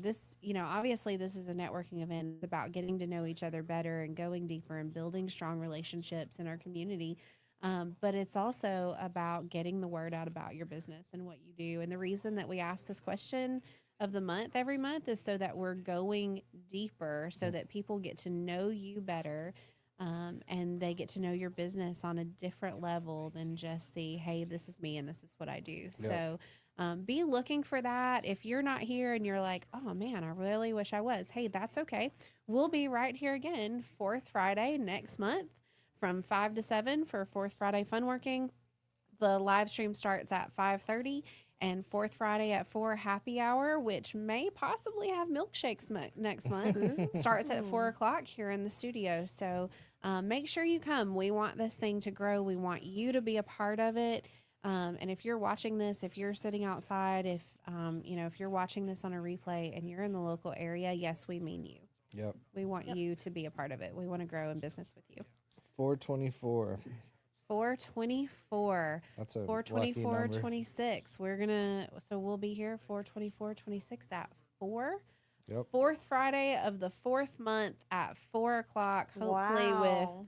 obviously this is a networking event about getting to know each other better and going deeper and building strong relationships in our community. But it's also about getting the word out about your business and what you do. And the reason that we ask this question of the month every month is so that we're going deeper so that people get to know you better and they get to know your business on a different level than just the, hey, this is me and this is what I do. So be looking for that. If you're not here and you're like, oh man, I really wish I was, hey, that's okay. We'll be right here again, Fourth Friday next month from 5 to 7 for Fourth Friday Fun Working. The live stream starts at 5:30 and Fourth Friday at 4 happy hour, which may possibly have milkshakes next month, starts at 4 o'clock here in the studio. So make sure you come. We want this thing to grow. We want you to be a part of it. And if you're watching this, if you're sitting outside, if you're watching this on a replay and you're in the local area, yes, we mean you. Yep. We want you to be a part of it. We want to grow in business with you. 424. 424. That's a 424 lucky number. 26. We'll be here 424 26 at 4. Yep. Fourth Friday of the fourth month at 4 o'clock, hopefully with Wow.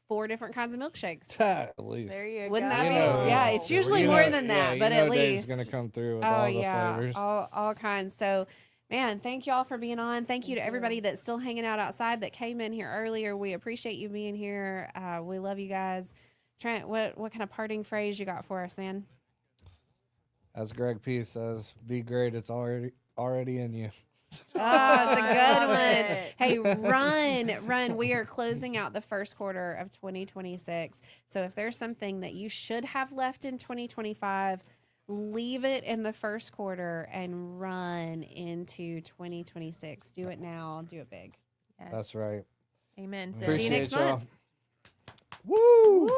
4 different kinds of milkshakes. At least. There you Wouldn't go. that You be? know, Yeah, it's usually you more know- than yeah, that, you but know at Dave's least. gonna come through with Oh all the yeah, flavors. all kinds. So, man, thank y'all for being on. Thank you to everybody that's still hanging out outside that came in here earlier. We appreciate you being here. We love you guys. Trent, what kind of parting phrase you got for us, man? As Greg P says, be great. It's already in you. Oh, it's a good Love one. it. Hey, run. We are closing out the first quarter of 2026. So if there's something that you should have left in 2025, leave it in the first quarter and run into 2026. Do it now. Do it big. Yes. That's right. Amen. sis. See you next Appreciate y'all. month. Woo! Woo!